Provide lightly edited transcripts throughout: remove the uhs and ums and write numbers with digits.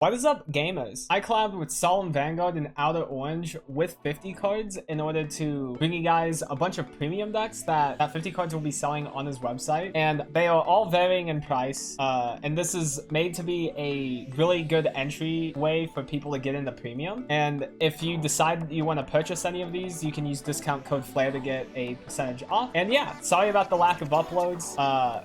What is up, gamers? I collabed with Solemn, Vanguard, and Outer Orange with 50 cards in order to bring you guys a bunch of premium decks that 50 cards will be selling on his website. And they are all varying in price. And this is made to be a really good entry way for people to get into premium. And if you decide you want to purchase any of these, you can use discount code FLAIR to get a percentage off. And yeah, sorry about the lack of uploads.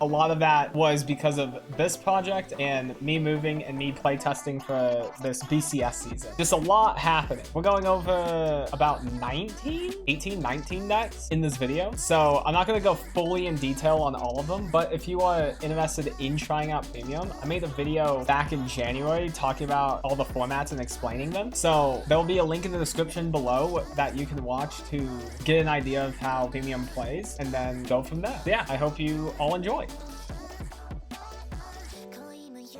A lot of that was because of this project and me moving and me playtesting for this BCS season. Just a lot happening. We're going over about 18, 19 decks in this video. So I'm not going to go fully in detail on all of them, but if you are interested in trying out premium, I made a video back in January talking about all the formats and explaining them. So there will be a link in the description below that you can watch to get an idea of how premium plays and then go from there. So yeah, I hope you all enjoy.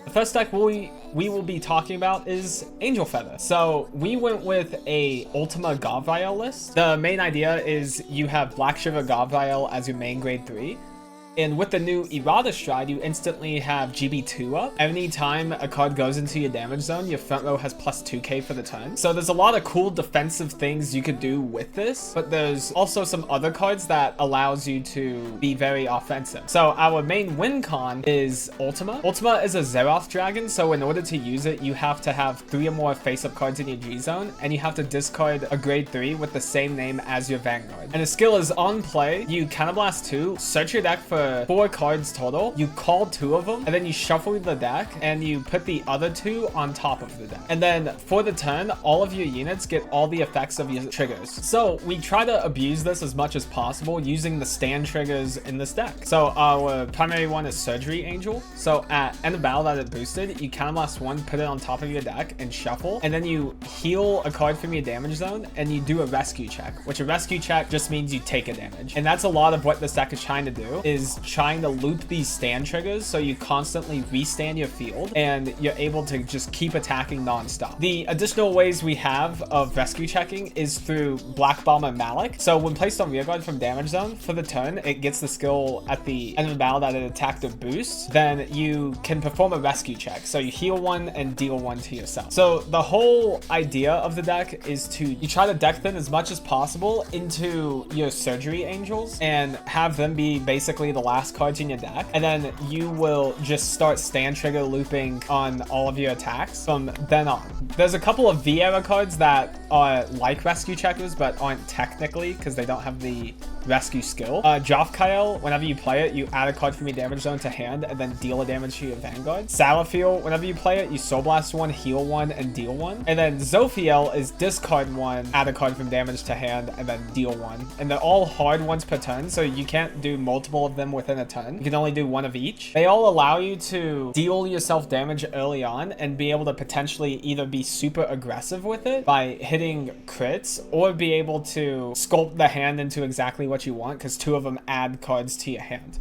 The first deck we will be talking about is Angel Feather. So we went with a Ultima Gavrael list. The main idea is you have Black Shiver Gavrael as your main grade 3. And with the new Errata Stride, you instantly have GB2 up. Anytime a card goes into your damage zone, your front row has plus 2k for the turn. So there's a lot of cool defensive things you could do with this, but there's also some other cards that allows you to be very offensive. So our main win con is Ultima. Ultima is a Zeroth dragon, so in order to use it, you have to have 3 or more face-up cards in your G zone, and you have to discard a grade 3 with the same name as your Vanguard. And the skill is on play, you Counterblast 2, search your deck for 4 cards total, you call 2 of them, and then you shuffle the deck and you put the other 2 on top of the deck. And then for the turn, all of your units get all the effects of your triggers. So we try to abuse this as much as possible using the stand triggers in this deck. So our primary one is Surgery Angel. So at end of battle that it boosted, you Counterblast 1, put it on top of your deck and shuffle, and then you heal a card from your damage zone and you do a rescue check, which a rescue check just means you take a damage. And that's a lot of what this deck is trying to do, is trying to loop these stand triggers so you constantly restand your field and you're able to just keep attacking non-stop. The additional ways we have of rescue checking is through Black Bomber Malik. So when placed on rearguard from damage zone for the turn, it gets the skill at the end of the battle that it attacked or boosts. Then you can perform a rescue check. So you heal 1 and deal 1 to yourself. So the whole idea of the deck is you try to deck them as much as possible into your Surgery Angels and have them be basically the last cards in your deck, and then you will just start stand trigger looping on all of your attacks from then on. There's a couple of V-era cards that are like rescue checkers but aren't technically because they don't have the rescue skill. Jofkael, whenever you play it, you add a card from your damage zone to hand and then deal a damage to your Vanguard. Salafiel, whenever you play it, you Soul Blast 1, heal 1, and deal 1. And then Zophiel is discard 1, add a card from damage to hand, and then deal 1. And they're all hard ones per turn, so you can't do multiple of them within a turn. You can only do 1 of each. They all allow you to deal yourself damage early on and be able to potentially either be super aggressive with it by hitting crits or be able to sculpt the hand into exactly what you want, because 2 of them add cards to your hand.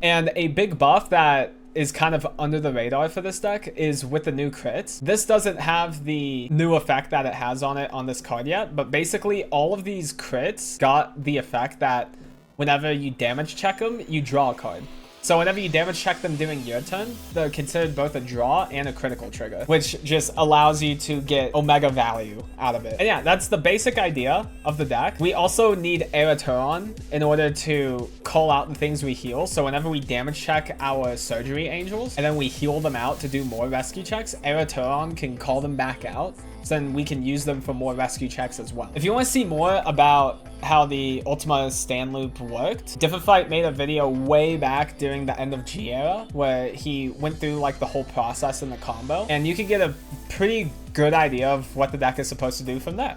And a big buff that is kind of under the radar for this deck is with the new crits. This doesn't have the new effect that it has on it on this card yet, but basically all of these crits got the effect that whenever you damage check them, you draw a card. So whenever you damage check them during your turn, they're considered both a draw and a critical trigger, which just allows you to get Omega value out of it. And yeah, that's the basic idea of the deck. We also need Erateron in order to call out the things we heal. So whenever we damage check our Surgery Angels and then we heal them out to do more rescue checks, Erateron can call them back out. So then we can use them for more rescue checks as well. If you want to see more about how the Ultima stand loop worked, Differfight made a video way back during the end of G era where he went through like the whole process in the combo, and you can get a pretty good idea of what the deck is supposed to do from there.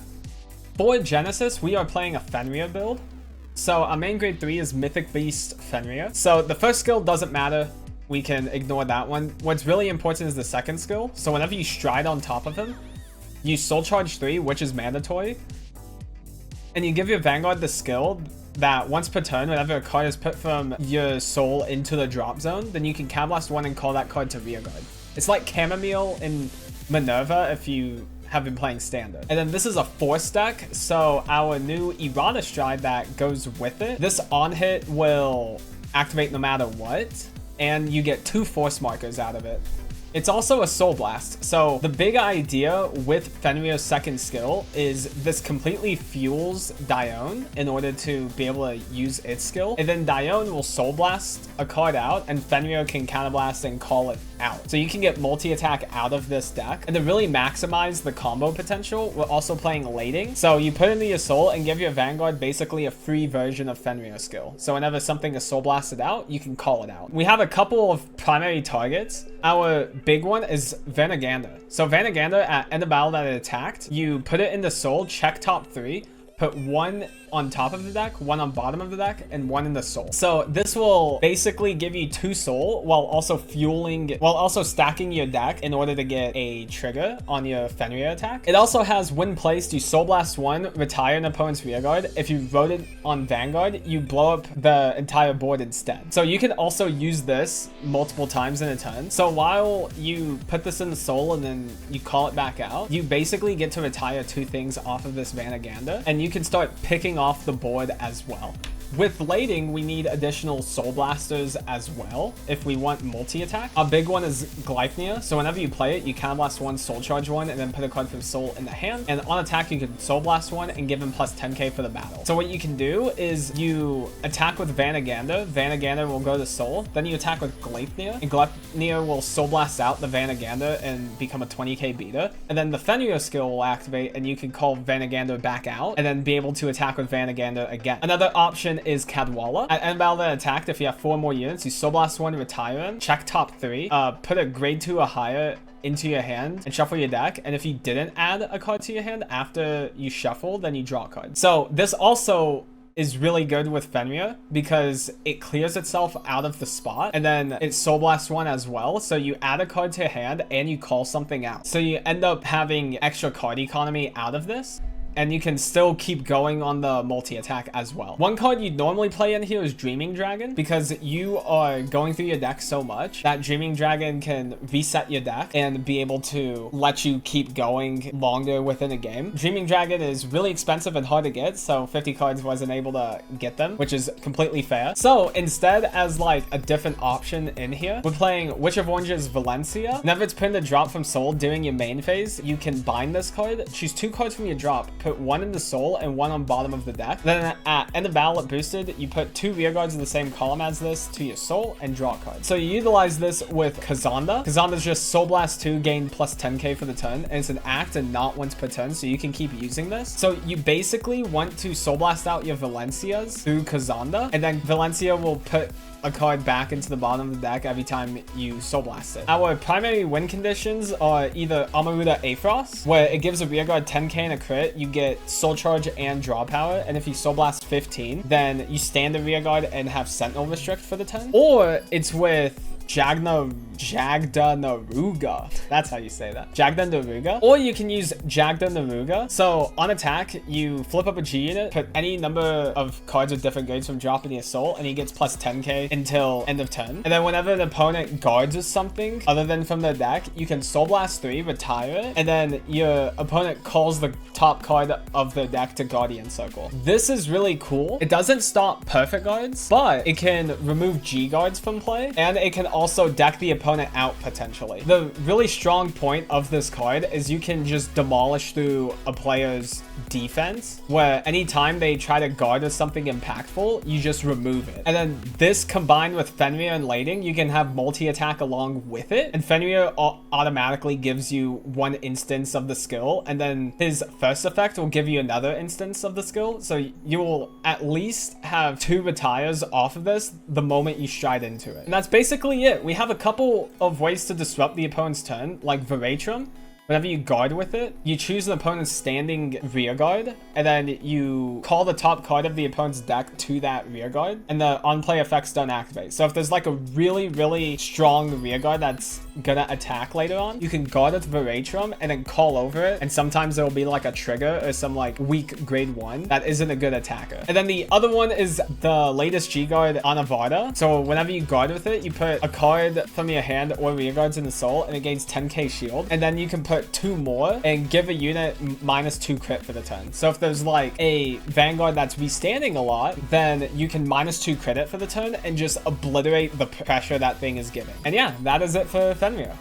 For Genesis, we are playing a Fenrir build. So our main grade 3 is Mythic Beast Fenrir. So the first skill doesn't matter. We can ignore that one. What's really important is the second skill. So whenever you stride on top of him, you Soul Charge 3, which is mandatory, and you give your Vanguard the skill that once per turn, whenever a card is put from your soul into the drop zone, then you can Counterblast 1 and call that card to rearguard. It's like Chamomile in Minerva if you have been playing Standard. And then this is a Force deck, so our new Errata Stride that goes with it, this on hit will activate no matter what, and you get 2 Force markers out of it. It's also a Soul Blast. So the big idea with Fenrir's second skill is this completely fuels Dione in order to be able to use its skill. And then Dione will Soul Blast a card out and Fenrir can Counterblast and call it out. So you can get multi-attack out of this deck. And to really maximize the combo potential, we're also playing Lading. So you put into your Soul and give your Vanguard basically a free version of Fenrir's skill. So whenever something is Soul Blasted out, you can call it out. We have a couple of primary targets. Our big one is Vanagander. So Vanagander, at end of battle that it attacked, you put it into Soul, check top 3, put 1 on top of the deck, 1 on bottom of the deck, and 1 in the Soul. So this will basically give you 2 Soul while also stacking your deck in order to get a trigger on your Fenrir attack. It also has when placed, you Soul Blast 1, retire an opponent's rearguard. If you wrote it on Vanguard, you blow up the entire board instead. So you can also use this multiple times in a turn. So while you put this in the Soul and then you call it back out, you basically get to retire 2 things off of this Vanagander, and you can start picking off the board as well. With Lading, we need additional Soul Blasters as well if we want multi-attack. A big one is Gleipnir. So whenever you play it, you Counterblast 1, Soul Charge 1, and then put a card from Soul in the hand. And on attack, you can Soul Blast 1 and give him plus 10k for the battle. So what you can do is you attack with Vanagander. Vanagander will go to Soul. Then you attack with Gleipnir. And Gleipnir will Soul Blast out the Vanagander and become a 20k beater. And then the Fenrir skill will activate and you can call Vanagander back out and then be able to attack with Vanagander again. Another option is Cadwalla. At end battle that attacked, if you have 4 more units, you Soul Blast 1, retire him, check top 3, put a grade 2 or higher into your hand and shuffle your deck. And if you didn't add a card to your hand after you shuffle, then you draw a card. So this also is really good with Fenrir because it clears itself out of the spot and then it Soul Blast 1 as well. So you add a card to your hand and you call something out. So you end up having extra card economy out of this. And you can still keep going on the multi-attack as well. One card you'd normally play in here is Dreaming Dragon because you are going through your deck so much that Dreaming Dragon can reset your deck and be able to let you keep going longer within a game. Dreaming Dragon is really expensive and hard to get, so 50 cards wasn't able to get them, which is completely fair. So instead, as like a different option in here, we're playing Witch of Orange's Valencia. Whenever it's pinned a drop from Soul during your main phase, you can bind this card, choose 2 cards from your drop, put 1 in the Soul and 1 on bottom of the deck. Then at end of battle it boosted, you put 2 rearguards in the same column as this to your Soul and draw a card. So you utilize this with Kazanda. Kazanda's just Soul Blast 2, gain plus 10k for the turn, and it's an act and not once per turn, so you can keep using this. So you basically want to Soul Blast out your Valencias through Kazanda, and then Valencia will put a card back into the bottom of the deck every time you Soul Blast it. Our primary win conditions are either Amaruta Aphros, where it gives a rearguard 10k and a crit, you get Soul Charge and draw power, and if you Soul Blast 15, then you stand the rearguard and have Sentinel Restrict for the turn. Or it's with Jagda Naruga. That's how you say that. Jagda Naruga. Or you can use Jagda Naruga. So on attack, you flip up a G unit, put any number of cards with different grades from drop in your Soul, and he gets plus 10k until end of turn. And then whenever an opponent guards with something other than from the deck, you can Soul Blast 3, retire it, and then your opponent calls the top card of the deck to Guardian Circle. This is really cool. It doesn't stop perfect guards, but it can remove G guards from play, and it can also deck the opponent out potentially. The really strong point of this card is you can just demolish through a player's defense, where anytime they try to guard with something impactful, you just remove it. And then this combined with Fenrir and Lading, you can have multi-attack along with it, and Fenrir automatically gives you 1 instance of the skill, and then his first effect will give you another instance of the skill, so you will at least have 2 retires off of this the moment you stride into it. And that's basically it. We have a couple of ways to disrupt the opponent's turn, like Veratrum. Whenever you guard with it, you choose an opponent's standing rear guard, and then you call the top card of the opponent's deck to that rear guard, and the on-play effects don't activate. So if there's like a really, really strong rear guard that's gonna attack later on, you can guard with Veratrum and then call over it, and sometimes there'll be like a trigger or some like weak grade 1 that isn't a good attacker. And then the other one is the latest G guard on Avada. So whenever you guard with it, you put a card from your hand or rear guards in the Soul, and it gains 10k shield, and then you can put 2 more and give a unit -2 crit for the turn. So if there's like a Vanguard that's restanding a lot, then you can -2 crit it for the turn and just obliterate the pressure that thing is giving. And yeah, that is it for Fenrir.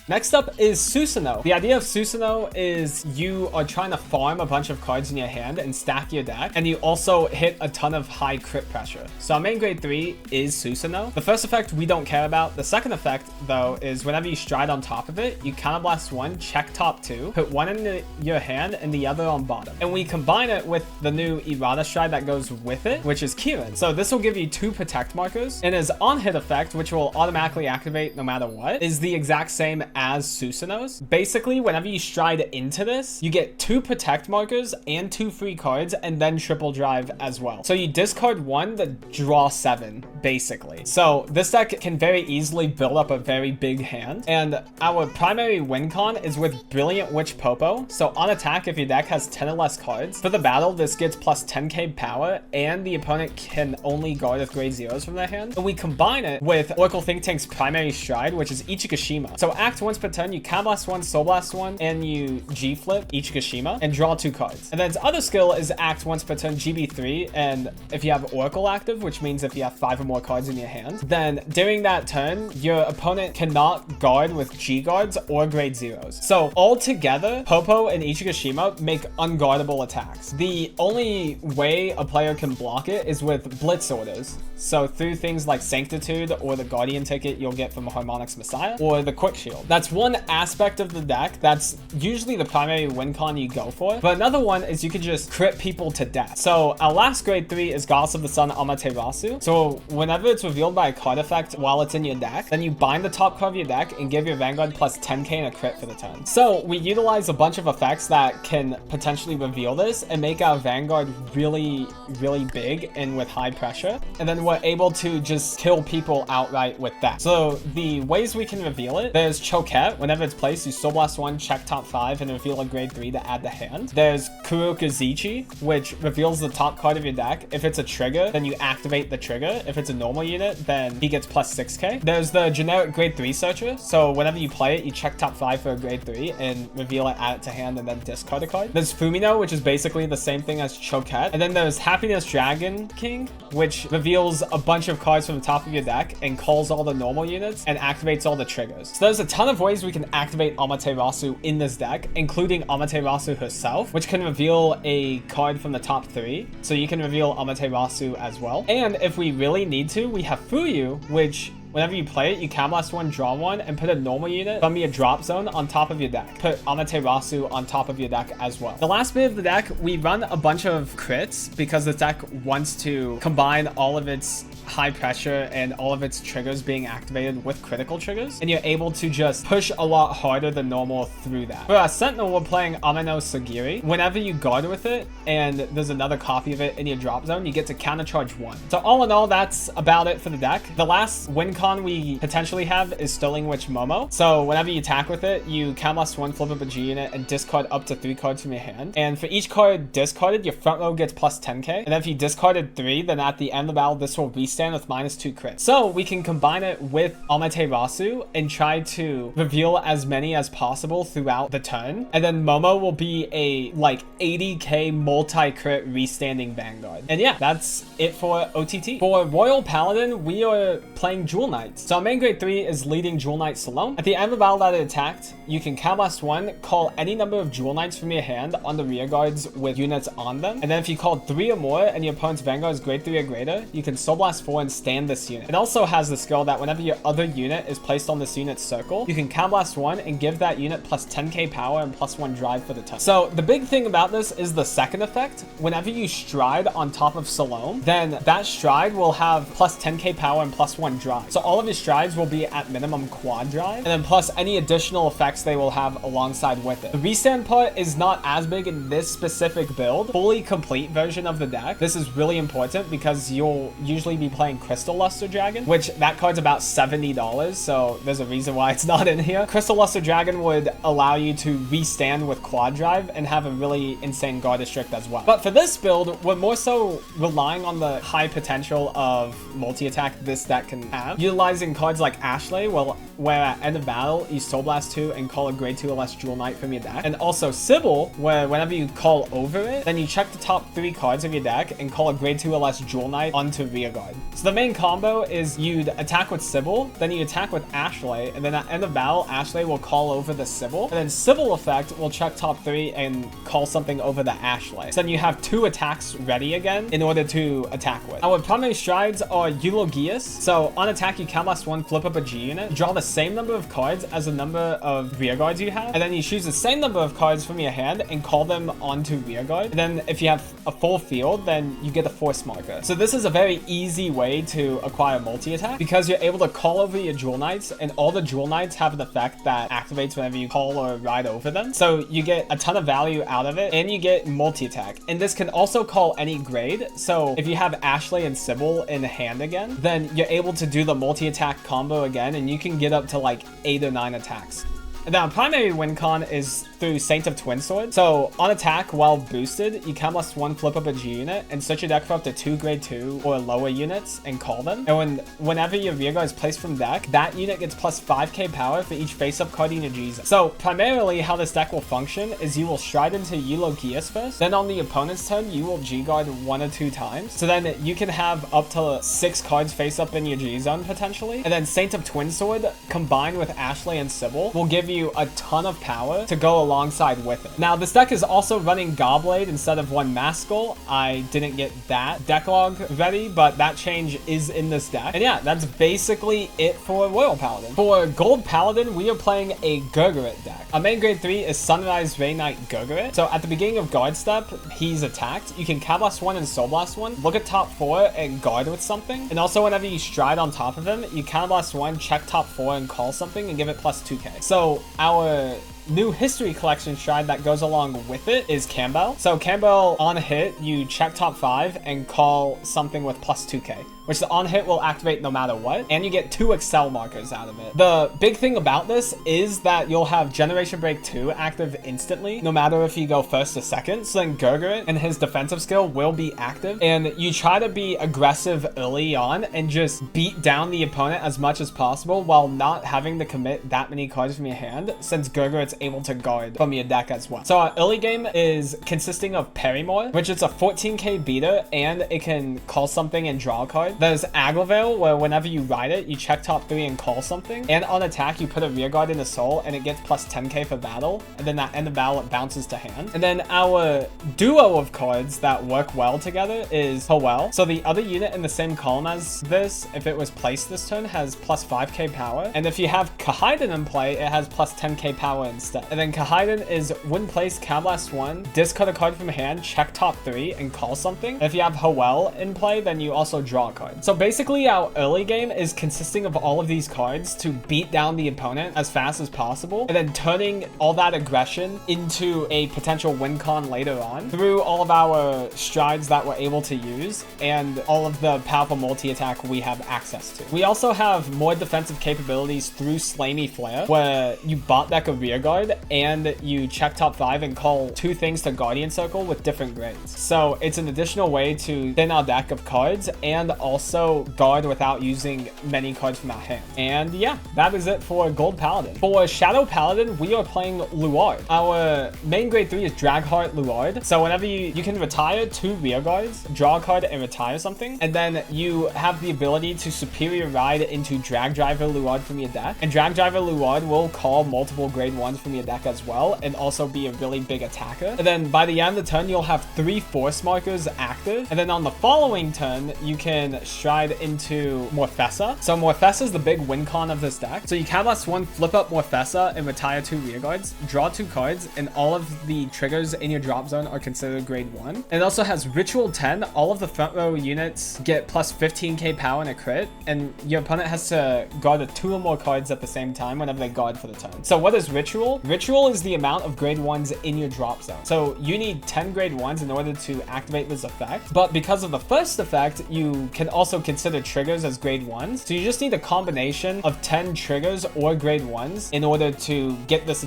Next up is Susanoo. The idea of Susanoo is you are trying to farm a bunch of cards in your hand and stack your deck, and you also hit a ton of high crit pressure. So our main grade 3 is Susanoo. The first effect we don't care about. The second effect, though, is whenever you stride on top of it, you counterblast one, check top two, put one in your hand and the other on bottom. And we combine it with the new Errata stride that goes with it, which is Kieran. So this will give you 2 protect markers, and his on-hit effect, which will automatically activate no matter what, is the exact same as Susanoo's. Basically, whenever you stride into this, you get 2 protect markers and 2 free cards, and then triple drive as well. So you discard 1 to draw 7, basically. So this deck can very easily build up a very big hand, and our primary win con is with Brilliant Witch Popo. So on attack, if your deck has 10 or less cards, for the battle, this gets plus 10k power, and the opponent can only guard with grade 0s from their hand. And we combine it with Oracle Think Tank's primary stride, which is Ichigashima. So act once per turn, you Counterblast 1, Soul Blast 1, and you G-flip Ichigashima and draw 2 cards. And then its other skill is act once per turn, GB3, and if you have Oracle active, which means if you have 5 or more cards in your hand, then during that turn, your opponent cannot guard with G guards or grade 0s. So all together, Popo and Ichigashima make unguardable attacks. The only way a player can block it is with Blitz orders. So through things like Sanctitude or the Guardian ticket you'll get from Harmonix Messiah or the Quick Shield. That's one aspect of the deck that's usually the primary win con you go for. But another one is you can just crit people to death. So our last grade 3 is Goddess of the Sun Amaterasu. So whenever it's revealed by a card effect while it's in your deck, then you bind the top card of your deck and give your Vanguard plus 10k and a crit for the turn. So we utilize a bunch of effects that can potentially reveal this and make our Vanguard really, really big and with high pressure. And then we're able to just kill people outright with that. So the ways we can reveal it, there's Choquette. Whenever it's placed, you Soul Blast 1, check top 5, and reveal a grade 3 to add the hand. There's Kurokazuchi, which reveals the top card of your deck. If it's a trigger, then you activate the trigger. If it's a normal unit, then he gets plus 6k. There's the generic grade 3 searcher. So whenever you play it, you check top 5 for a grade 3 and reveal it, add it to hand, and then discard a card. There's Fumino, which is basically the same thing as Choquette. And then there's Happiness Dragon King, which reveals a bunch of cards from the top of your deck and calls all the normal units and activates all the triggers. So there's a ton of ways we can activate Amaterasu in this deck, including Amaterasu herself, which can reveal a card from the top 3. So you can reveal Amaterasu as well. And if we really need to, we have Fuyu, which whenever you play it, you Counterblast 1, draw 1, and put a normal unit from your drop zone on top of your deck. Put Amaterasu on top of your deck as well. The last bit of the deck, we run a bunch of crits because the deck wants to combine all of its high pressure and all of its triggers being activated with critical triggers, and you're able to just push a lot harder than normal through that. For our Sentinel, we're playing Amino Sagiri. Whenever you guard with it and there's another copy of it in your drop zone, you get to countercharge 1. So all in all, that's about it for the deck. The last win con we potentially have is Sterling Witch Momo. So whenever you attack with it, you Counterblast 1, flip up a G unit, and discard up to 3 cards from your hand. And for each card discarded, your front row gets plus 10k. And if you discarded 3, then at the end of the battle, this will reset with -2 crits. So we can combine it with Amaterasu and try to reveal as many as possible throughout the turn. And then Momo will be a like 80k multi-crit restanding Vanguard. And yeah, that's it for OTT. For Royal Paladin, we are playing Jewel Knights. So our main grade 3 is leading Jewel Knight Solemn. At the end of the battle that it attacked, you can Counterblast 1, call any number of Jewel Knights from your hand on the rear guards with units on them. And then if you call 3 or more and your opponent's Vanguard is grade 3 or greater, you can Soul Blast 4 and stand this unit. It also has the skill that whenever your other unit is placed on this unit's circle, you can Counterblast 1 and give that unit plus 10k power and plus 1 drive for the turn. So the big thing about this is the second effect. Whenever you stride on top of Solemn, then that stride will have plus 10k power and plus 1 drive. So all of your strides will be at minimum quad drive, and then plus any additional effects they will have alongside with it. The restand part is not as big in this specific build. Fully complete version of the deck, this is really important because you'll usually be playing Crystal Luster Dragon, which that card's about $70, so there's a reason why it's not in here. Crystal Luster Dragon would allow you to restand with quad drive and have a really insane guard district as well. But for this build, we're more so relying on the high potential of multi-attack this deck can have, utilizing cards like Ashley, where at end of battle, you Soul Blast 2 and call a grade 2 or less Jewel Knight from your deck. And also Sybil, where whenever you call over it, then you check the top 3 cards of your deck and call a grade 2 or less Jewel Knight onto rear guard. So the main combo is you'd attack with Sybil, then you attack with Ashley, and then at end of battle, Ashley will call over the Sybil, and then Sybil effect will check top 3 and call something over the Ashley. So then you have 2 attacks ready again in order to attack with. Our primary strides are Eulogius. So on attack, you counterblast 1, flip up a G unit, draw the same number of cards as the number of rear guards you have, and then you choose the same number of cards from your hand and call them onto rear guard. And then if you have a full field, then you get a force marker. So this is a very easy way to acquire multi-attack because you're able to call over your Jewel Knights, and all the Jewel Knights have an effect that activates whenever you call or ride over them. So you get a ton of value out of it, and you get multi-attack. And this can also call any grade. So if you have Ashley and Sybil in hand again, then you're able to do the multi-attack combo again, and you can get up to like 8 or 9 attacks. And then our primary win con is through Saint of Twin Sword. So on attack, while boosted, you counterblast 1, flip up a G unit, and search your deck for up to 2 grade 2 or lower units and call them. And whenever your rear guard is placed from deck, that unit gets plus 5k power for each face-up card in your G's. So primarily how this deck will function is you will stride into Eulogius first, then on the opponent's turn, you will G-guard 1 or 2 times. So then you can have up to 6 cards face-up in your G-zone potentially. And then Saint of Twin Sword combined with Ashley and Sybil will give you a ton of power to go alongside with it. Now, this deck is also running Gobblade instead of 1 Maskell. I didn't get that deck log ready, but that change is in this deck. And yeah, that's basically it for Royal Paladin. For Gold Paladin, we are playing a Gurgurit deck. Our main grade 3 is Sunrise Ray Knight Gurgurit. So at the beginning of guard step, he's attacked. You can Counterblast 1 and Soul Blast 1, look at top 4 and guard with something. And also whenever you stride on top of him, you Counterblast 1, check top 4 and call something and give it plus 2k. So our new history collection stride that goes along with it is Campbell. So Campbell on hit, you check top 5 and call something with plus 2k, which the on hit will activate no matter what, and you get 2 Excel markers out of it. The big thing about this is that you'll have Generation Break 2 active instantly, no matter if you go first or second. So then Gurgurit and his defensive skill will be active, and you try to be aggressive early on and just beat down the opponent as much as possible while not having to commit that many cards from your hand, since Gurgurit's able to guard from your deck as well. So our early game is consisting of Perrymore, which is a 14k beater, and it can call something and draw a card. There's Aglavale, where whenever you ride it, you check top 3 and call something. And on attack, you put a rear guard in a soul, and it gets plus 10k for battle. And then at end of battle, it bounces to hand. And then our duo of cards that work well together is Howell. So the other unit in the same column as this, if it was placed this turn, has plus 5k power. And if you have Kahaiden in play, it has plus 10k power instead. And then Kahaiden is when placed, Counterblast 1, discard a card from hand, check top 3, and call something. And if you have Howell in play, then you also draw a card. So basically, our early game is consisting of all of these cards to beat down the opponent as fast as possible, and then turning all that aggression into a potential win con later on through all of our strides that we're able to use and all of the powerful multi-attack we have access to. We also have more defensive capabilities through Slamy Flare, where you bot deck a rear guard and you check top 5 and call 2 things to Guardian Circle with different grades. So it's an additional way to thin our deck of cards and also guard without using many cards from our hand. And yeah, that is it for Gold Paladin. For Shadow Paladin, we are playing Luard. Our main grade 3 is Dragheart Luard. So whenever you can retire 2 rear guards, draw a card and retire something, and then you have the ability to superior ride into Drag Driver Luard from your deck. And Drag Driver Luard will call multiple grade 1s from your deck as well, and also be a really big attacker. And then by the end of the turn, you'll have 3 force markers active. And then on the following turn, you can stride into Morfessa. So Morfessa is the big win con of this deck. So you Counterblast 1, flip up Morfessa, and retire 2 rear guards, draw 2 cards, and all of the triggers in your drop zone are considered grade 1. And it also has Ritual 10. All of the front row units get plus 15k power in a crit, and your opponent has to guard 2 or more cards at the same time whenever they guard for the turn. So what is Ritual? Ritual is the amount of grade 1s in your drop zone. So you need 10 grade 1s in order to activate this effect. But because of the first effect, you can also consider triggers as grade 1s. So you just need a combination of 10 triggers or grade 1s in order to get this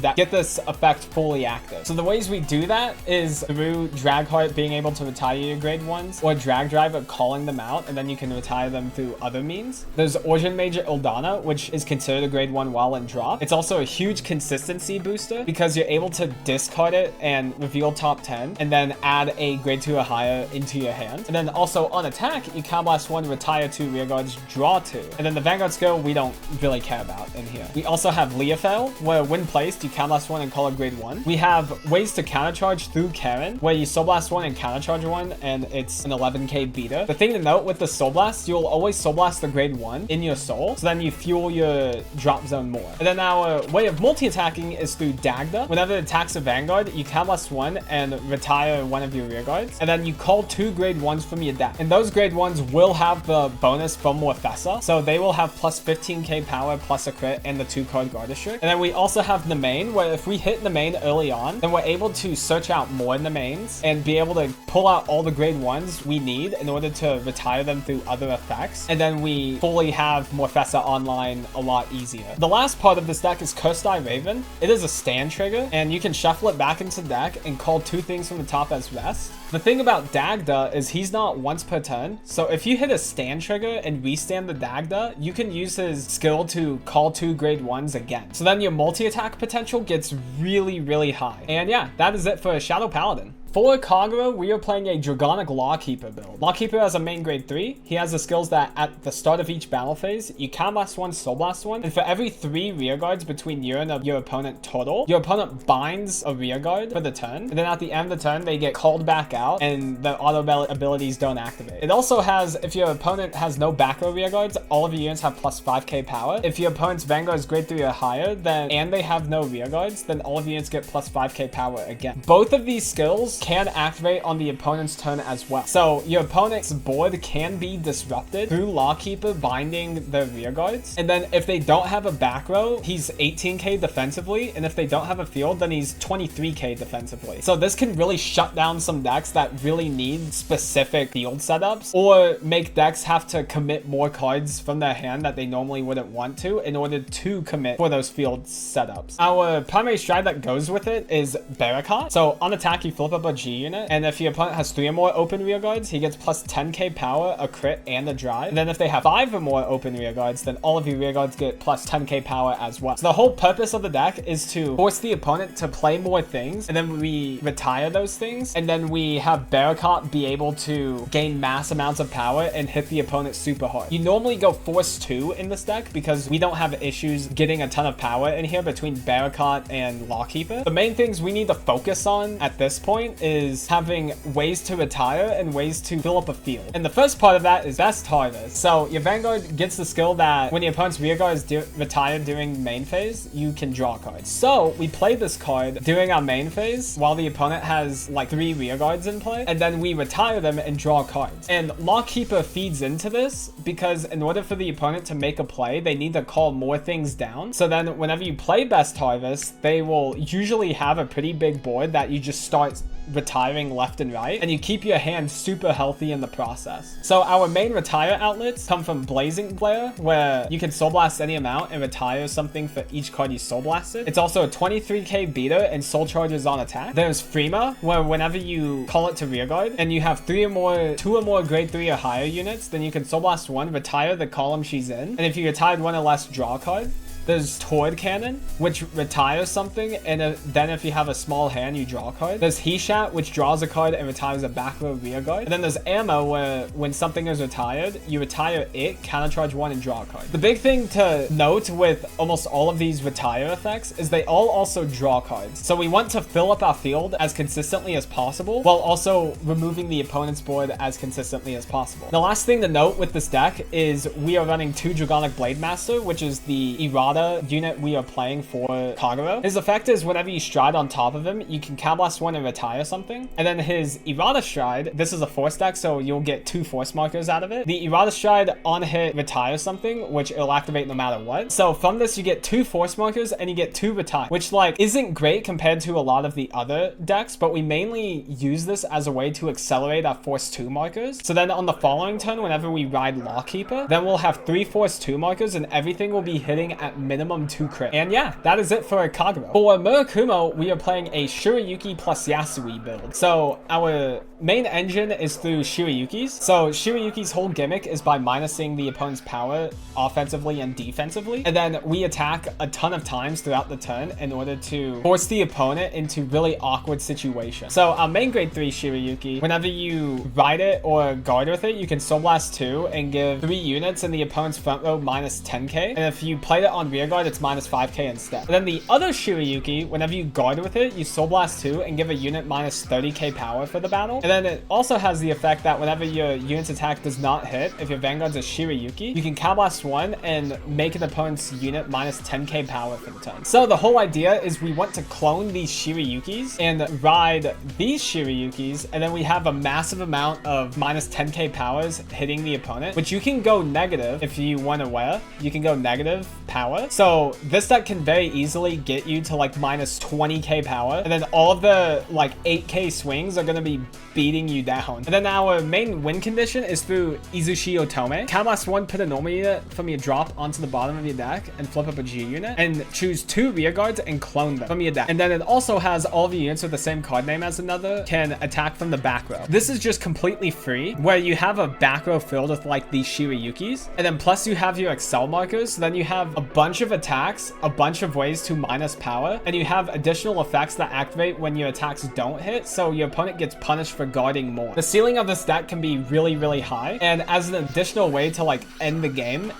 effect fully active. So the ways we do that is through Dragheart being able to retire your grade 1s, or Drag Driver calling them out, and then you can retire them through other means. There's Origin Major Ildana, which is considered a grade 1 while in drop. It's also a huge consistency efficiency booster because you're able to discard it and reveal top 10 and then add a grade 2 or higher into your hand. And then also on attack, you Counter Blast 1, retire 2 rearguards, draw 2. And then the Vanguard skill, we don't really care about in here. We also have Leofail, where when placed, you Counter Blast 1 and call it grade 1. We have ways to countercharge through Karen, where you Soul Blast 1 and countercharge 1, and it's an 11k beater. The thing to note with the Soul Blast, you'll always Soul Blast the grade 1 in your soul, so then you fuel your drop zone more. And then our way of multi-attacking is through Dagda. Whenever it attacks a Vanguard, you Counter Blast 1 and retire one of your rearguards, and then you call 2 grade 1s from your deck. And those grade 1s will have the bonus from Morfessa, so they will have plus 15k power plus a crit and the 2-card guard district. And then we also have Nemain, where if we hit Nemain early on, then we're able to search out more Nemains and be able to pull out all the grade 1s we need in order to retire them through other effects. And then we fully have Morfessa online a lot easier. The last part of this deck is Cursed Eye Raven. It is a stand trigger, and you can shuffle it back into the deck and call 2 things from the top as rest. The thing about Dagda is he's not once per turn, so if you hit a stand trigger and restand the Dagda, you can use his skill to call 2 grade 1s again. So then your multi-attack potential gets really, really high. And yeah, that is it for Shadow Paladin. For Kagero, we are playing a Dragonic Lawkeeper build. Lawkeeper has a main grade 3. He has the skills that at the start of each battle phase, you Counter Blast 1, Soul Blast 1, and for every 3 rearguards between you and your opponent total, your opponent binds a rearguard for the turn, and then at the end of the turn, they get called back out, and the auto abilities don't activate. It also has, if your opponent has no back row rearguards, all of your units have plus 5k power. If your opponent's Vanguard is grade 3 or higher, then and they have no rearguards, then all of your units get plus 5k power again. Both of these skills can activate on the opponent's turn as well. So your opponent's board can be disrupted through Lawkeeper binding the rearguards. And then if they don't have a back row, he's 18k defensively. And if they don't have a field, then he's 23k defensively. So this can really shut down some decks that really need specific field setups, or make decks have to commit more cards from their hand that they normally wouldn't want to in order to commit for those field setups. Our primary strat that goes with it is Barakat. So on attack, you flip up a G unit, and if your opponent has 3 or more open rearguards, he gets plus 10k power, a crit, and a drive. And then if they have 5 or more open rearguards, then all of your rearguards get plus 10k power as well. So the whole purpose of the deck is to force the opponent to play more things, and then we retire those things, and then we have Barakat be able to gain mass amounts of power and hit the opponent super hard. You normally go Force 2 in this deck because we don't have issues getting a ton of power in here between Barakat and Lawkeeper. The main things we need to focus on at this point is having ways to retire and ways to fill up a field. And the first part of that is Best Harvest. So your Vanguard gets the skill that when your opponent's rearguard is retired during main phase, you can draw cards. So we play this card during our main phase while the opponent has like 3 rearguards in play, and then we retire them and draw cards. And Lawkeeper feeds into this because in order for the opponent to make a play, they need to call more things down. So then whenever you play Best Harvest, they will usually have a pretty big board that you just start retiring left and right, and you keep your hand super healthy in the process. So our main retire outlets come from Blazing Glare, where you can Soul Blast any amount and retire something for each card you Soul Blasted. It's also a 23k beater and Soul Charges on attack. There's Freema, where whenever you call it to rearguard and you have 2 or more grade 3 or higher units, then you can Soul Blast 1, retire the column she's in, and if you retired 1 or less, draw a card. There's Tord Cannon, which retires something, and then if you have a small hand, you draw a card. There's He-Shat, which draws a card and retires a back row rearguard. And then there's Ammo, where when something is retired, you retire it, countercharge 1, and draw a card. The big thing to note with almost all of these retire effects is they all also draw cards. So we want to fill up our field as consistently as possible, while also removing the opponent's board as consistently as possible. The last thing to note with this deck is we are running 2 Dragonic Blade Master, which is the Errata unit we are playing for Kagero. His effect is whenever you stride on top of him, you can Counter Blast 1 and retire something. And then his Errata Stride, this is a force deck, so you'll get 2 force markers out of it. The Errata Stride on hit retires something, which it'll activate no matter what. So from this, you get 2 force markers and you get 2 retire, which like isn't great compared to a lot of the other decks, but we mainly use this as a way to accelerate our force 2 markers. So then on the following turn, whenever we ride Lawkeeper, then we'll have 3 force 2 markers and everything will be hitting at minimum 2 crit. And yeah, that is it for Kagero. For Murakumo, we are playing a Shirayuki plus Yasui build. So our main engine is through Shirayukis. So Shirayuki's whole gimmick is by minusing the opponent's power offensively and defensively. And then we attack a ton of times throughout the turn in order to force the opponent into really awkward situations. So our main grade 3 Shirayuki, whenever you ride it or guard with it, you can Soul Blast 2 and give 3 units in the opponent's front row minus 10k. And if you play it on rear guard, it's minus 5k instead. And then the other Shirayuki, whenever you guard with it, you Soul Blast 2 and give a unit minus 30k power for the battle. And then it also has the effect that whenever your unit's attack does not hit, if your Vanguard's a Shirayuki, you can Cow Blast 1 and make an opponent's unit minus 10k power for the turn. So the whole idea is we want to clone these Shirayukis and ride these Shirayukis, and then we have a massive amount of minus 10k powers hitting the opponent, which you can go negative if you want to wear. You can go negative power. So this deck can very easily get you to like minus 20k power, and then all of the like 8k swings are going to be beating you down. And then our main win condition is through Izushi Otome. Cow Blast 1, put a normal unit from your drop onto the bottom of your deck and flip up a G unit, and choose 2 rear guards and clone them from your deck. And then it also has all of your units with the same card name as another can attack from the back row. This is just completely free, where you have a back row filled with like these Shirayukis, and then plus you have your Excel markers. So then you have a bunch of attacks, a bunch of ways to minus power, and you have additional effects that activate when your attacks don't hit, so your opponent gets punished for guarding more. The ceiling of this deck can be really, really high, and as an additional way to like end the game,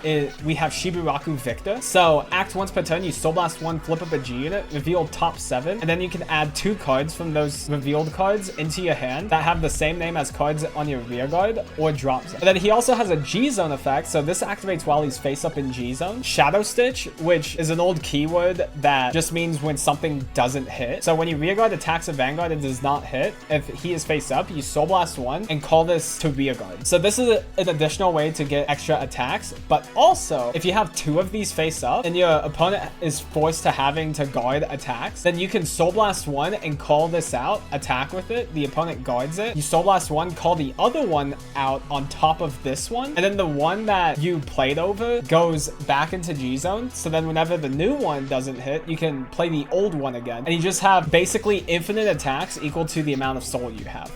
we have Shiburaku Victor. So act once per turn, you Soul Blast 1, flip up a G unit, reveal top 7, and then you can add 2 cards from those revealed cards into your hand that have the same name as cards on your rear guard or drop zone. And then he also has a G zone effect, so this activates while he's face up in G zone. Shadow Stitch, which is an old keyword that just means when something doesn't hit. So when your rear guard attacks a Vanguard and does not hit, if he is face up, you Soul Blast 1 and call this to rear guard. So this is an additional way to get extra attacks, but also if you have 2 of these face up and your opponent is forced to having to guard attacks, then you can Soul Blast 1 and call this out, attack with it, the opponent guards it, you Soul Blast 1, call the other one out on top of this one, and then the one that you played over goes back into G zone. So then whenever the new one doesn't hit, you can play the old one again, and you just have basically infinite attacks equal to the amount of soul you have.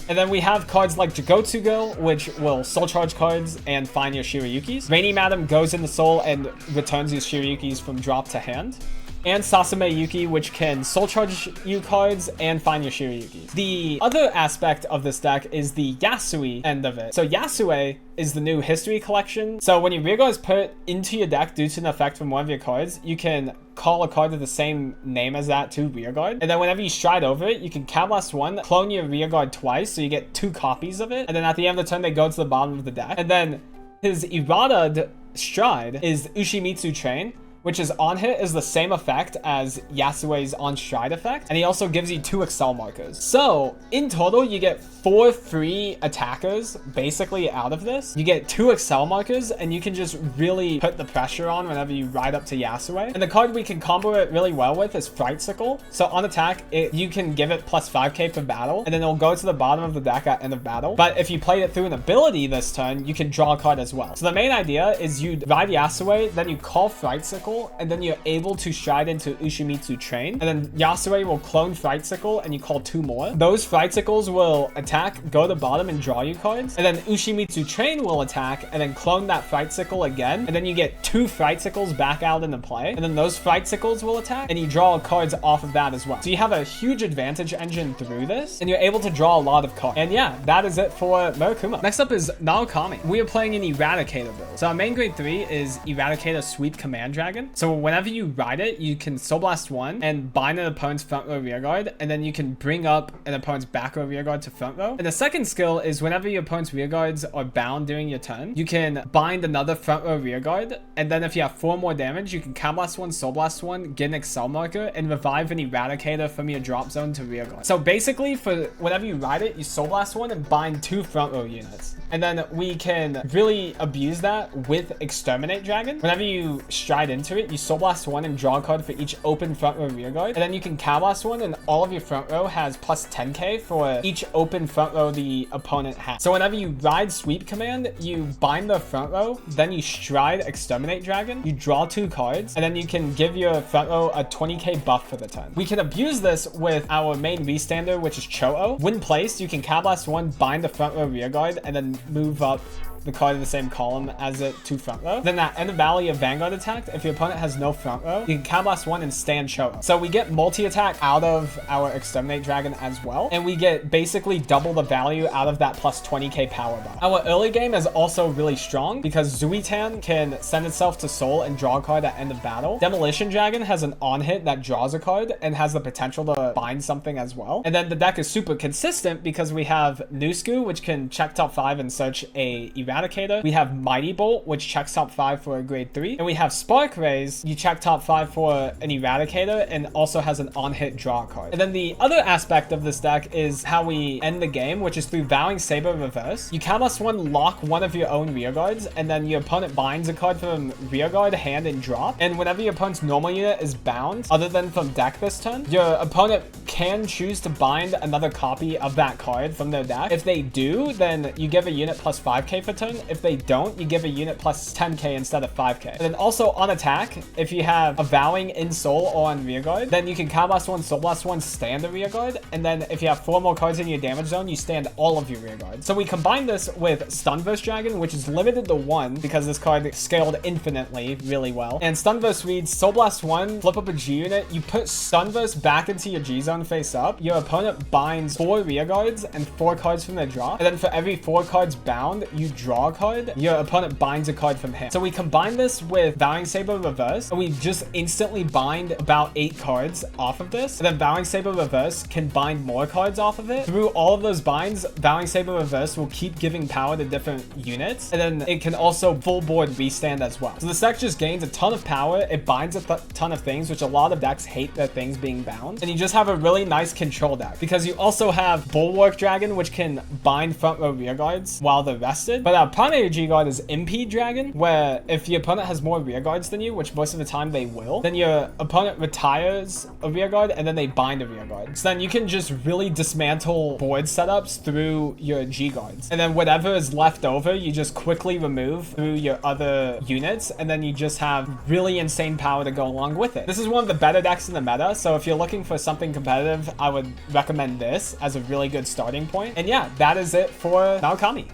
And then we have cards like Jagotsugo, which will soul charge cards and find your Shirayukis. Rainy Madam goes into soul and returns your Shirayukis from drop to hand. And Sasame Yuki, which can soul charge you cards and find your Shirayukis. The other aspect of this deck is the Yasui end of it. So Yasue is the new history collection. So when your rear guard is put into your deck due to an effect from one of your cards, you can call a card with the same name as that to rear guard. And then whenever you stride over it, you can Cow Blast 1, clone your rear guard twice, so you get 2 copies of it. And then at the end of the turn, they go to the bottom of the deck. And then his Irada stride is Ushimitsu Train, which is on hit is the same effect as Yasue's on stride effect, and he also gives you 2 Excel markers. So in total, you get 4 free attackers basically out of this. You get 2 Excel markers, and you can just really put the pressure on whenever you ride up to Yasue. And the card we can combo it really well with is Frightsicle. So on attack, you can give it plus 5k for battle, and then it'll go to the bottom of the deck at end of battle. But if you played it through an ability this turn, you can draw a card as well. So the main idea is you ride Yasue, then you call Frightsicle, and then you're able to stride into Ushimitsu Train, and then Yasue will clone Frightsicle, and you call 2 more. Those Frightsicles will attack, go to the bottom, and draw you cards, and then Ushimitsu Train will attack, and then clone that Frightsicle again, and then you get 2 Frightsicles back out into play, and then those Frightsicles will attack, and you draw cards off of that as well. So you have a huge advantage engine through this, and you're able to draw a lot of cards. And yeah, that is it for Murakumo. Next up is Narukami. We are playing an Eradicator build. So our main grade 3 is Eradicator Sweep Command Dragon. So whenever you ride it, you can Soul Blast 1 and bind an opponent's front row rear guard, and then you can bring up an opponent's back row rear guard to front row. And the second skill is whenever your opponent's rear guards are bound during your turn, you can bind another front row rear guard, and then if you have 4 more damage, you can Cow Blast 1, Soul Blast 1, get an Excel marker, and revive an Eradicator from your drop zone to rear guard. So basically, for whenever you ride it, you Soul Blast 1 and bind 2 front row units. And then we can really abuse that with Exterminate Dragon. Whenever you stride into into it, you Soul Blast 1 and draw a card for each open front row rear guard. And then you can Cow Blast 1 and all of your front row has plus 10k for each open front row the opponent has. So whenever you ride Sweep Command, you bind the front row, then you stride Exterminate Dragon, you draw 2 cards, and then you can give your front row a 20k buff for the turn. We can abuse this with our main restander, which is Cho-Oh. When placed, you can Cow Blast 1, bind the front row rear guard, and then move up the card in the same column as it to front row. Then that End of Valley of Vanguard attack, if your opponent has no front row, you can Cow Blast 1 and stand Cho-Oh. So we get multi-attack out of our Exterminate Dragon as well, and we get basically double the value out of that plus 20k power buff. Our early game is also really strong because Zuitan can send itself to Soul and draw a card at end of battle. Demolition Dragon has an on-hit that draws a card and has the potential to bind something as well. And then the deck is super consistent because we have Nusku, which can check top 5 and search a Eradicator. We have Mighty Bolt, which checks top 5 for a grade 3. And we have Spark Rays. You check top 5 for an Eradicator and also has an on-hit draw card. And then the other aspect of this deck is how we end the game, which is through Vowing Saber reverse. You Cow Blast 1, lock one of your own rear guards, and then your opponent binds a card from rear guard, hand, and drop. And whenever your opponent's normal unit is bound, other than from deck this turn, your opponent can choose to bind another copy of that card from their deck. If they do, then you give a unit plus 5k for turn. If they don't, you give a unit plus 10k instead of 5k. And then also on attack, if you have a Vowing in Soul or on rear guard, then you can Cow Blast 1, Soul Blast 1, stand the rear guard. And then if you have 4 more cards in your damage zone, you stand all of your rear guards. So we combine this with Stunverse Dragon, which is limited to 1 because this card scaled infinitely really well. And Stunverse reads Soul Blast 1, flip up a G unit, you put Stunverse back into your G zone face up, your opponent binds 4 rear guards and 4 cards from their draw. And then for every 4 cards bound, you draw a card, your opponent binds a card from hand. So we combine this with Vowing Saber reverse, and we just instantly bind about 8 cards off of this. And then Vowing Saber reverse can bind more cards off of it. Through all of those binds, Vowing Saber reverse will keep giving power to different units, and then it can also full board restand as well. So this deck just gains a ton of power. It binds a ton of things, which a lot of decks hate their things being bound, and you just have a really nice control deck because you also have Bulwark Dragon, which can bind front row rear guards while they're rested. But our primary G guard is Impede Dragon, where if your opponent has more rear guards than you, which most of the time they will, then your opponent retires a rear guard and then they bind a rear guard. So then you can just really dismantle board setups through your G guards, and then whatever is left over you just quickly remove through your other units, and then you just have really insane power to go along with it. This is one of the better decks in the meta, so if you're looking for something competitive, I would recommend this as a really good starting point. And yeah, that is it for Narukami.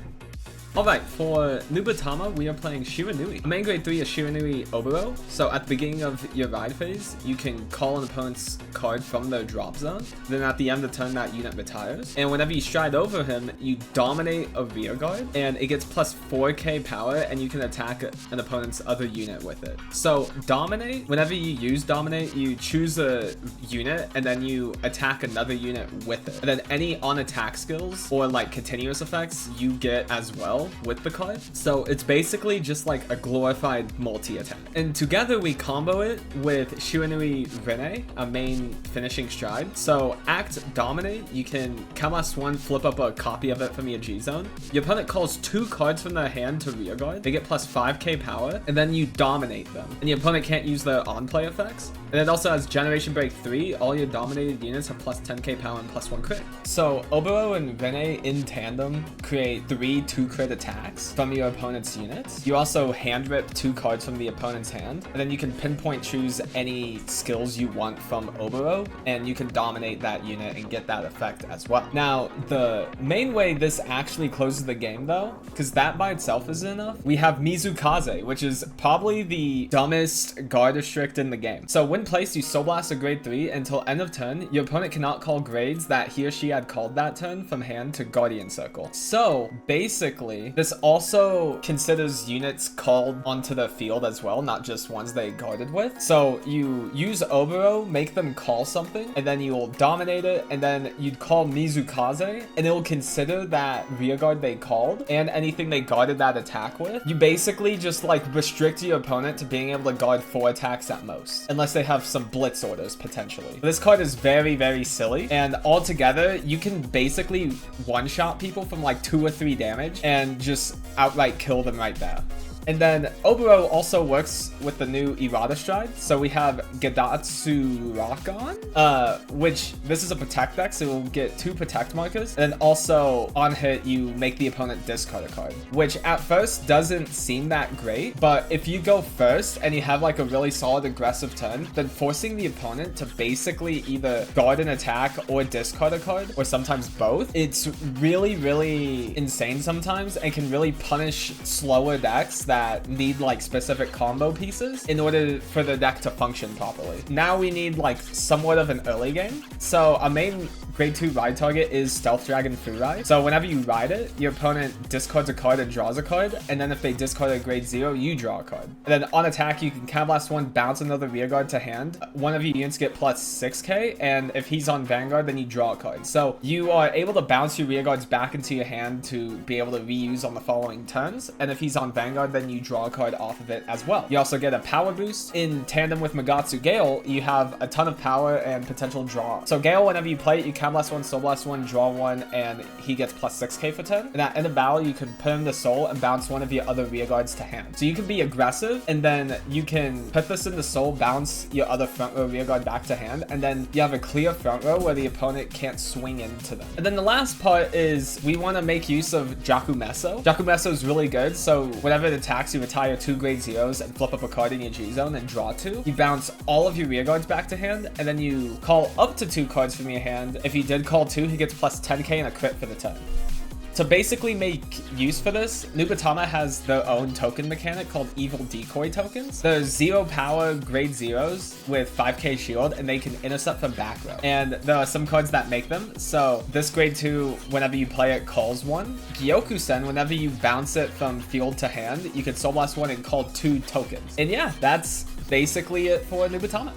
Alright, for Nubatama, we are playing Shiranui. Main grade 3 is Shiranui Oboro. So at the beginning of your ride phase, you can call an opponent's card from their drop zone. Then at the end of the turn, that unit retires. And whenever you stride over him, you dominate a rear guard, and it gets plus 4k power, and you can attack an opponent's other unit with it. So dominate, whenever you use dominate, you choose a unit, and then you attack another unit with it. And then any on attack skills or like continuous effects you get as well with the card. So it's basically just like a glorified multi-attack. And together we combo it with Shiranui Rene, a main finishing stride. So act dominate, you can Cow Blast 1, flip up a copy of it from your G zone. Your opponent calls 2 cards from their hand to rear guard. They get plus 5k power, and then you dominate them. And your opponent can't use their on-play effects. And it also has Generation Break 3. All your dominated units have plus 10k power and plus 1 crit. So Oboro and Rene in tandem create 3 2-crit attacks from your opponent's units. You also hand rip 2 cards from the opponent's hand, and then you can pinpoint choose any skills you want from Oboro, and you can dominate that unit and get that effect as well. Now, the main way this actually closes the game though, because that by itself isn't enough, we have Mizukaze, which is probably the dumbest guard restrict in the game. So when placed, you Soul Blast a grade 3 until end of turn. Your opponent cannot call grades that he or she had called that turn from hand to Guardian Circle. So basically, this also considers units called onto the field as well, not just ones they guarded with. So you use Oboro, make them call something, and then you will dominate it, and then you'd call Mizukaze, and it will consider that rear guard they called and anything they guarded that attack with. You basically just like restrict your opponent to being able to guard 4 attacks at most, unless they have some blitz orders potentially. This card is very, very silly, and altogether you can basically one-shot people from like 2 or 3 damage and just outright kill them right there. And then Oboro also works with the new Errata stride. So we have Gedatsu Rakan, which this is a protect deck, so you'll get 2 protect markers. And then also on hit, you make the opponent discard a card, which at first doesn't seem that great. But if you go first and you have like a really solid aggressive turn, then forcing the opponent to basically either guard an attack or discard a card, or sometimes both, it's really, really insane sometimes and can really punish slower decks that need like specific combo pieces in order for the deck to function properly. Now we need like somewhat of an early game. So a main grade 2 ride target is Stealth Dragon Free Ride. So whenever you ride it, your opponent discards a card and draws a card, and then if they discard a grade 0, you draw a card. And then on attack, you can Counterblast 1, bounce another rearguard to hand. One of your units get plus 6k, and if he's on Vanguard, then you draw a card. So you are able to bounce your rearguards back into your hand to be able to reuse on the following turns, and if he's on Vanguard, then you draw a card off of it as well. You also get a power boost. In tandem with Magatsu Gale, you have a ton of power and potential draw. So Gale, whenever you play it, you Counterblast 1, Soul Blast 1, draw 1, and he gets plus 6k for turn. And at end of battle, you can put him to Soul and bounce one of your other rearguards to hand. So you can be aggressive, and then you can put this into Soul, bounce your other front row rearguard back to hand, and then you have a clear front row where the opponent can't swing into them. And then the last part is we want to make use of Jakumeso. Jakumeso is really good, so whenever it attacks, you retire 2 grade 0s and flip up a card in your G zone and draw 2. You bounce all of your rearguards back to hand, and then you call up to 2 cards from your hand. If you did call 2, he gets plus 10k and a crit for the turn. To basically make use for this, Nubatama has their own token mechanic called Evil Decoy tokens. They're 0 power grade 0s with 5k shield, and they can intercept from back row. And there are some cards that make them. So this grade 2, whenever you play it, calls 1. Gyoku-sen, whenever you bounce it from field to hand, you can Soul Blast 1 and call 2 tokens. And yeah, that's basically it for Nubatama.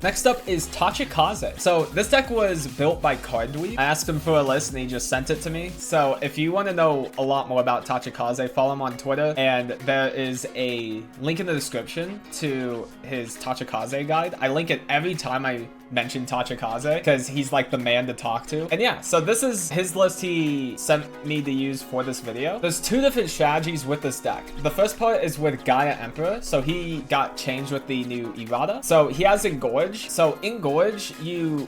Next up is Tachikaze. So this deck was built by Cardweave. I asked him for a list and he just sent it to me. So if you want to know a lot more about Tachikaze, follow him on Twitter, and there is a link in the description to his Tachikaze guide. I link it every time I mention Tachikaze because he's like the man to talk to. And yeah, so this is his list he sent me to use for this video. There's 2 different strategies with this deck. The first part is with Gaia Emperor. So he got changed with the new errata. So he has Engorge. So Engorge,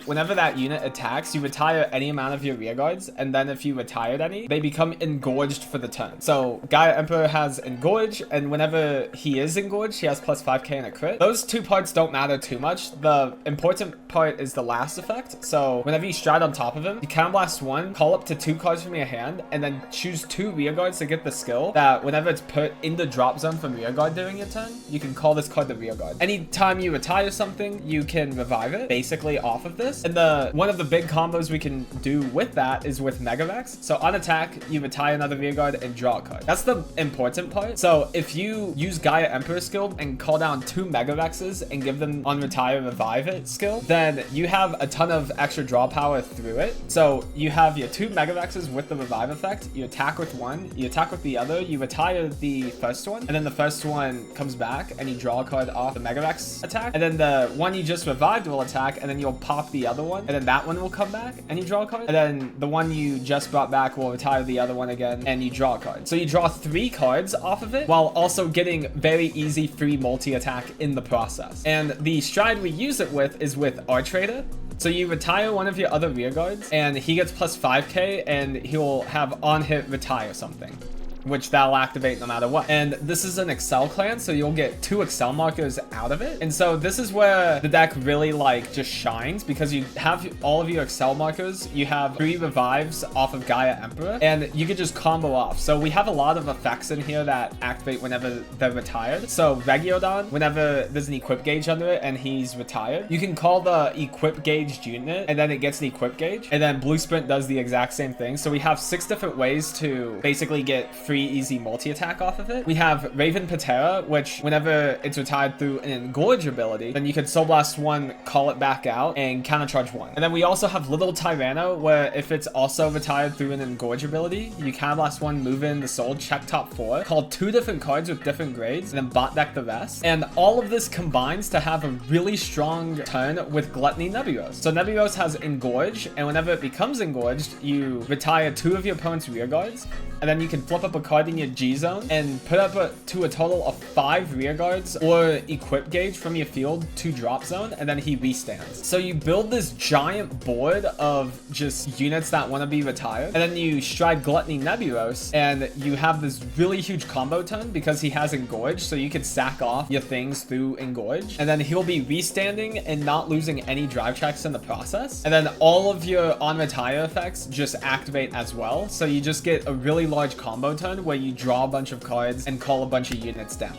whenever that unit attacks, you retire any amount of your rearguards, and then if you retired any, they become engorged for the turn. So Gaia Emperor has Engorge, and whenever he is engorged, he has plus 5k and a crit. Those 2 parts don't matter too much. The important part is the last effect. So whenever you stride on top of him, you Counterblast 1, call up to 2 cards from your hand, and then choose 2 rearguards to get the skill that whenever it's put in the drop zone from rearguard during your turn, you can call this card the rearguard. Anytime you retire something, you can revive it basically off of this. And one of the big combos we can do with that is with Megavex. So on attack, you retire another rearguard and draw a card. That's the important part. So if you use Gaia Emperor skill and call down 2 Megavexes and give them on retire revive it skill, then you have a ton of extra draw power through it. So you have your 2 Megavexes with the revive effect. You attack with one, you attack with the other, you retire the first one, and then the first one comes back and you draw a card off the Megavex attack. And then the one you just revived will attack, and then you'll pop the other one, and then that one will come back and you draw a card. And then the one you just brought back will retire the other one again and you draw a card. So you draw 3 cards off of it while also getting very easy free multi-attack in the process. And the stride we use it with is with Archrader. So you retire one of your other rearguards and he gets plus 5k and he'll have on hit retire something, which that'll activate no matter what. And this is an Excel clan, so you'll get 2 Excel markers out of it. And so this is where the deck really like just shines, because you have all of your Excel markers. You have 3 revives off of Gaia Emperor, and you can just combo off. So we have a lot of effects in here that activate whenever they're retired. So Regiodon, whenever there's an equip gauge under it and he's retired, you can call the equip gauge unit and then it gets an equip gauge. And then Blue Sprint does the exact same thing. So we have 6 different ways to basically get free easy multi-attack off of it. We have Raven Patera, which whenever it's retired through an Engorge ability, then you can Soul Blast 1, call it back out, and countercharge 1. And then we also have Little Tyranno, where if it's also retired through an Engorge ability, you counterblast 1, move in the soul, check top 4, call 2 different cards with different grades, and then bot deck the rest. And all of this combines to have a really strong turn with Gluttony Nebulos. So Nebulos has Engorge, and whenever it becomes engorged, you retire 2 of your opponent's rear guards, and then you can flip up a a card in your G zone and put up to a total of 5 rear guards or equip gauge from your field to drop zone, and then he restands. So you build this giant board of just units that want to be retired, and then you stride Gluttony Nebulos, and you have this really huge combo turn because he has Engorge, so you can sack off your things through Engorge, and then he'll be restanding and not losing any drive checks in the process. And then all of your on retire effects just activate as well, so you just get a really large combo turn where you draw a bunch of cards and call a bunch of units down.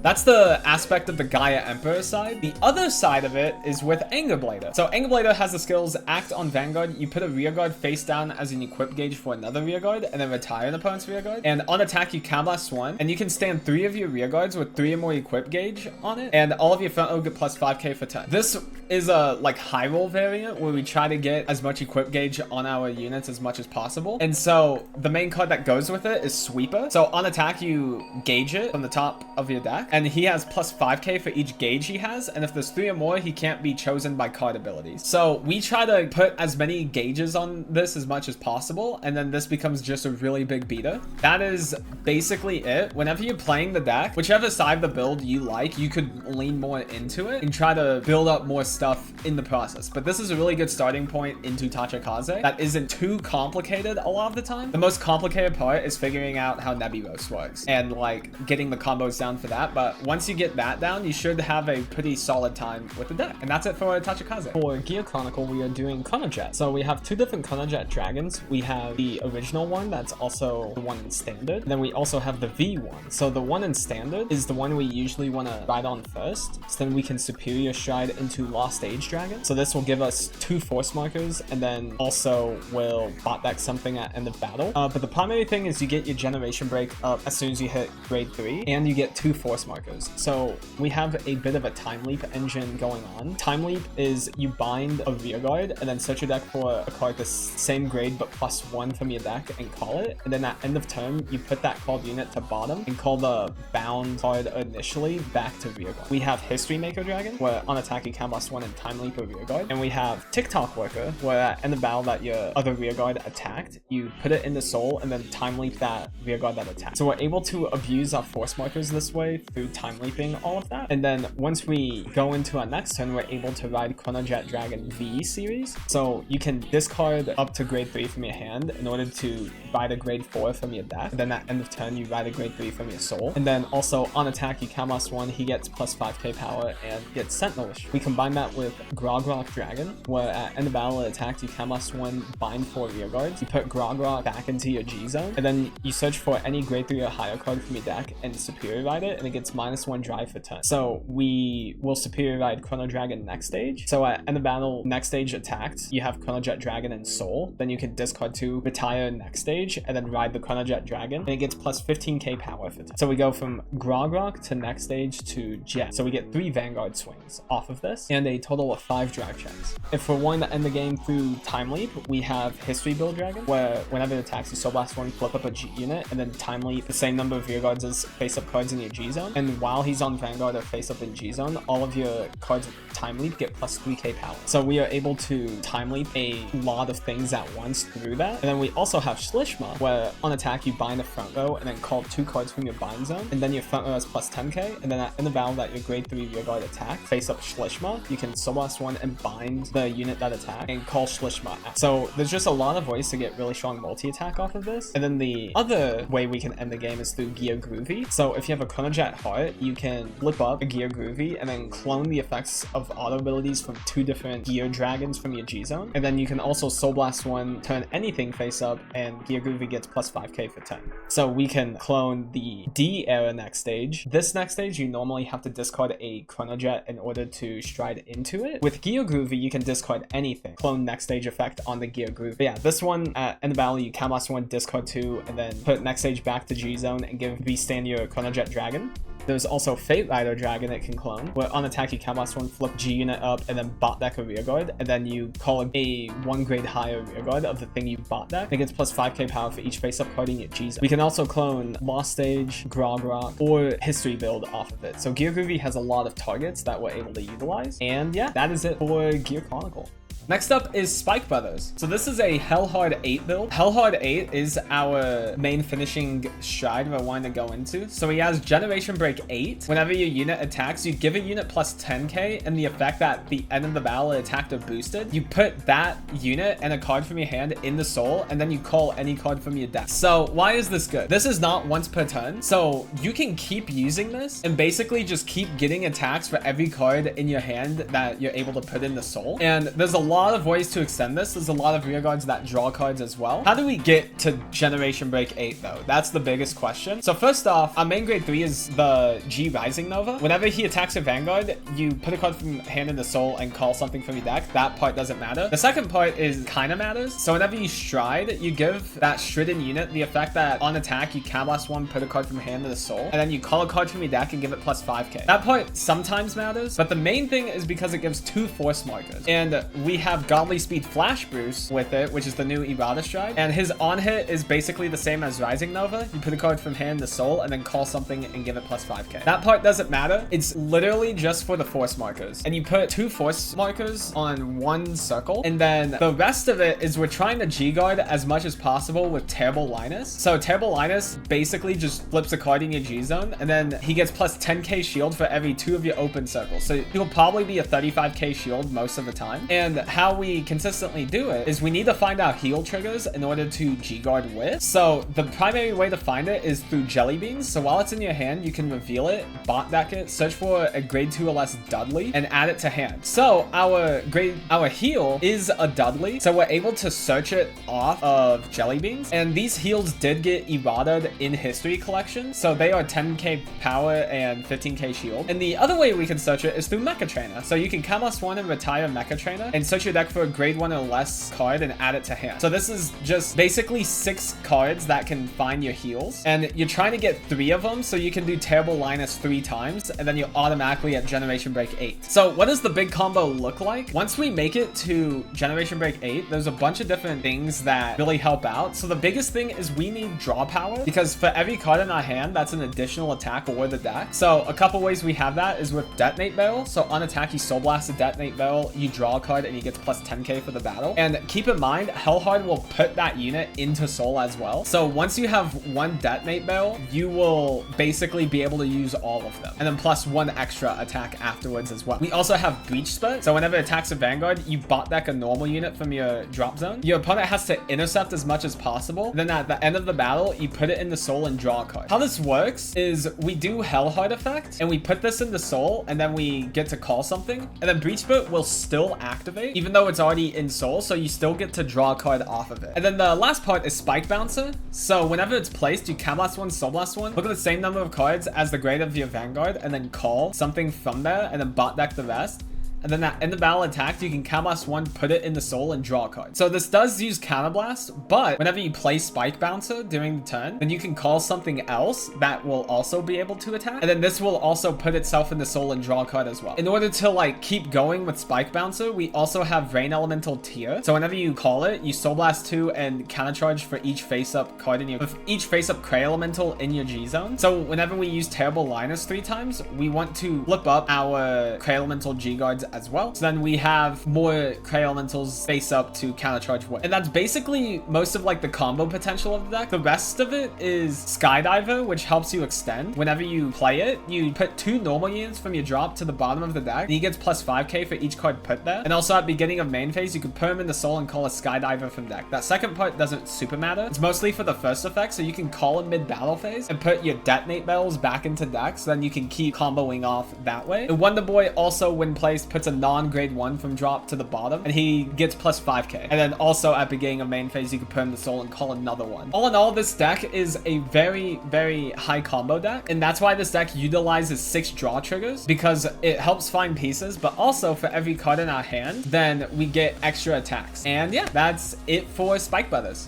That's the aspect of the Gaia Emperor side. The other side of it is with Anger Blader. So Anger Blader has the skills act on Vanguard. You put a rear guard face down as an equip gauge for another rear guard, and then retire an opponent's rear guard. And on attack, you Counterblast 1, and you can stand 3 of your rear guards with 3 or more equip gauge on it, and all of your front row get plus 5k for 10. This is a like high roll variant where we try to get as much equip gauge on our units as much as possible. And so the main card that goes with it is Sweeper. So on attack, you gauge it from the top of your deck, and he has plus 5k for each gauge he has, and if there's 3 or more, he can't be chosen by card abilities. So we try to put as many gauges on this as much as possible, and then this becomes just a really big beater. That is basically it. Whenever you're playing the deck, whichever side of the build you like, you could lean more into it and try to build up more stuff in the process. But this is a really good starting point into Tachikaze that isn't too complicated a lot of the time. The most complicated part is figuring out how Nebulos works and like getting the combos down for that. But once you get that down, you should have a pretty solid time with the deck. And that's it for Tachikaze. For Gear Chronicle, we are doing Chronojet. So we have 2 different Chronojet dragons. We have the original one that's also the one in standard. And then we also have the V one. So the one in standard is the one we usually want to ride on first. So then we can superior stride into Lost Age Dragon. So this will give us 2 force markers, and then also will bot deck something at end of battle. But the primary thing is you get your generation break up as soon as you hit grade 3, and you get 2 force markers. So we have a bit of a time leap engine going on. Time leap is you bind a rear guard and then search your deck for a card the same grade but plus 1 from your deck and call it. And then at end of turn, you put that called unit to bottom and call the bound card initially back to rear guard. We have History Maker Dragon, where on attack you Counterblast 1 and time leap a rear guard. And we have TikTok Worker, where at end of battle that your other rear guard attacked, you put it into soul and then time leap that rear guard that attacked. So we're able to abuse our force markers this way through time leaping all of that. And then once we go into our next turn, we're able to ride Chronojet Dragon V series. So you can discard up to grade 3 from your hand in order to ride a grade 4 from your deck. And then at end of turn, you ride a grade 3 from your soul. And then also on attack, you Counterblast 1, he gets plus 5k power and gets Sentinelish. We combine that with Grogrock Dragon, where at end of battle attack, you Counterblast 1, bind 4 rear guards. You put Grogrock back into your G zone, and then you search for any grade 3 or higher card from your deck and superior ride it, and it gets -1 drive for turn. So we will superior ride Chrono Dragon next stage. So at end of battle, next stage attacked, you have Chronojet Dragon and Soul. Then you can discard 2, retire next stage, and then ride the Chronojet Dragon, and it gets plus 15k power for turn. So we go from Grogrock to next stage to Jet. So we get 3 Vanguard swings off of this, and a total of 5 drive checks. If we're wanting to end the game through Time Leap, we have History Build Dragon, where whenever it attacks, you Soul Blast 1, flip up a G unit, and then Time Leap the same number of rear guards as face-up cards in your G zone. And while he's on Vanguard or face-up in G zone, all of your cards with Time Leap get plus 3k power. So we are able to Time Leap a lot of things at once through that. And then we also have Shlishma, where on attack, you bind a front row and then call 2 cards from your bind zone, and then your front row has plus 10k. And then at end of battle that your grade 3 rear guard attack, face-up Shlishma, you can Soul Blast 1 and bind the unit that attack and call Shlishma out. So there's just a lot of ways to get really strong multi-attack off of this. And then the other way we can end the game is through Gear Groovy. So if you have a Chronojet Heart, you can flip up a Gear Groovy and then clone the effects of auto abilities from 2 different Gear Dragons from your G zone. And then you can also Soul Blast 1, turn anything face up, and Gear Groovy gets plus 5k for 10. So we can clone the D era next stage. This next stage, you normally have to discard a Chronojet in order to stride into it. With Gear Groovy, you can discard anything. Clone next stage effect on the Gear Groovy. But yeah, this one at end of battle, you Counterblast 1, discard 2, and then put next stage back to G zone and give V-Stand your Chronojet Dragon. There's also Fate Rider Dragon it can clone, where on attack you Counterblast 1, flip G unit up, and then bot deck a rear guard, and then you call a 1 grade higher rear guard of the thing you bot deck. It gets plus 5k power for each face-up card in your G zone. We can also clone Lost Stage, Grogrock, or History Build off of it. So Gear Groovy has a lot of targets that we're able to utilize. And yeah, that is it for Gear Chronicle. Next up is Spike Brothers. So this is a Hellhard 8 build. Hellhard 8 is our main finishing stride we're wanting to go into. So he has Generation Break 8. Whenever your unit attacks, you give a unit plus 10k, and the effect that the end of the battle attacked or boosted, you put that unit and a card from your hand in the soul, and then you call any card from your deck. So why is this good? This is not once per turn, so you can keep using this and basically just keep getting attacks for every card in your hand that you're able to put in the soul. And there's a lot of ways to extend this. There's a lot of rear guards that draw cards as well. How do we get to Generation Break 8 though? That's the biggest question. So first off, our main grade 3 is the G Rising Nova. Whenever he attacks your Vanguard, you put a card from hand in the soul and call something from your deck. That part doesn't matter. The second part is kind of matters. So whenever you stride, you give that stridden unit the effect that on attack, you Counterblast 1, put a card from hand in the soul, and then you call a card from your deck and give it plus 5k. That part sometimes matters, but the main thing is because it gives 2 force markers. And we have Godly Speed Flash Boost with it, which is the new Errata Stride. And his on hit is basically the same as Rising Nova. You put a card from hand to soul and then call something and give it plus 5k. That part doesn't matter. It's literally just for the force markers. And you put 2 force markers on 1 circle. And then the rest of it is we're trying to G-guard as much as possible with Terrible Linus. So Terrible Linus basically just flips a card in your G-zone, and then he gets plus 10k shield for every 2 of your open circles. So he'll probably be a 35k shield most of the time. And how we consistently do it is we need to find out heal triggers in order to G-guard with. So the primary way to find it is through Jelly Beans. So while it's in your hand, you can reveal it, bot deck it, search for a grade 2 or less Dudley, and add it to hand. So our heal is a Dudley. So we're able to search it off of Jelly Beans. And these heals did get errataed in History Collection. So they are 10k power and 15k shield. And the other way we can search it is through Mecha Trainer. So you can Counterblast 1 and retire Mecha Trainer and search your deck for a grade 1 or less card and add it to hand. So this is just basically 6 cards that can find your heals. And you're trying to get 3 of them, so you can do Terrible Linus 3 times, and then you're automatically at Generation Break 8. So what does the big combo look like? Once we make it to Generation Break 8, there's a bunch of different things that really help out. So the biggest thing is we need draw power, because for every card in our hand, that's an additional attack or the deck. So a couple ways we have that is with Detonate Barrel. So on attack, you Soul Blast a Detonate Barrel, you draw a card, and you get plus 10k for the battle. And keep in mind, Hellhard will put that unit into soul as well. So once you have 1 Detonate Barrel, you will basically be able to use all of them, and then plus 1 extra attack afterwards as well. We also have Breach Spurt. So whenever it attacks a Vanguard, you bot deck a normal unit from your drop zone. Your opponent has to intercept as much as possible. Then at the end of the battle, you put it in the soul and draw a card. How this works is we do Hellhard effect, and we put this in the soul, and then we get to call something, and then Breach Spurt will still activate, even though it's already in soul, so you still get to draw a card off of it. And then the last part is Spike Bouncer. So whenever it's placed, you Counterblast 1, Soul Blast 1, look at the same number of cards as the grade of your Vanguard, and then call something from there, and then bot deck the rest. And then that in the battle attack, you can Counterblast 1, put it in the soul, and draw a card. So this does use Counterblast, but whenever you play Spike Bouncer during the turn, then you can call something else that will also be able to attack. And then this will also put itself in the soul and draw a card as well. In order to like keep going with Spike Bouncer, we also have Rain Elemental Tier. So whenever you call it, you Soul Blast 2 and countercharge for each face-up card in your, each face-up Cray Elemental in your G-zone. So whenever we use Terrible Linus 3 times, we want to flip up our Cray Elemental G-guards as well. So then we have more Cray Elementals face up to countercharge with. And that's basically most of like the combo potential of the deck. The rest of it is Skydiver, which helps you extend. Whenever you play it, you put 2 normal units from your drop to the bottom of the deck, and he gets plus 5k for each card put there. And also at beginning of main phase, you can put him in the soul and call a Skydiver from deck. That second part doesn't super matter. It's mostly for the first effect, so you can call him mid-battle phase and put your Detonate Barrels back into deck, so then you can keep comboing off that way. And Wonder Boy also, when placed, puts a non-grade 1 from drop to the bottom, and he gets plus 5k. And then also at beginning of main phase, you can put him in the soul and call another one. All in all, this deck is a very, very high combo deck, and that's why this deck utilizes 6 draw triggers, because it helps find pieces, but also for every card in our hand, then we get extra attacks. And yeah, that's it for Spike Brothers.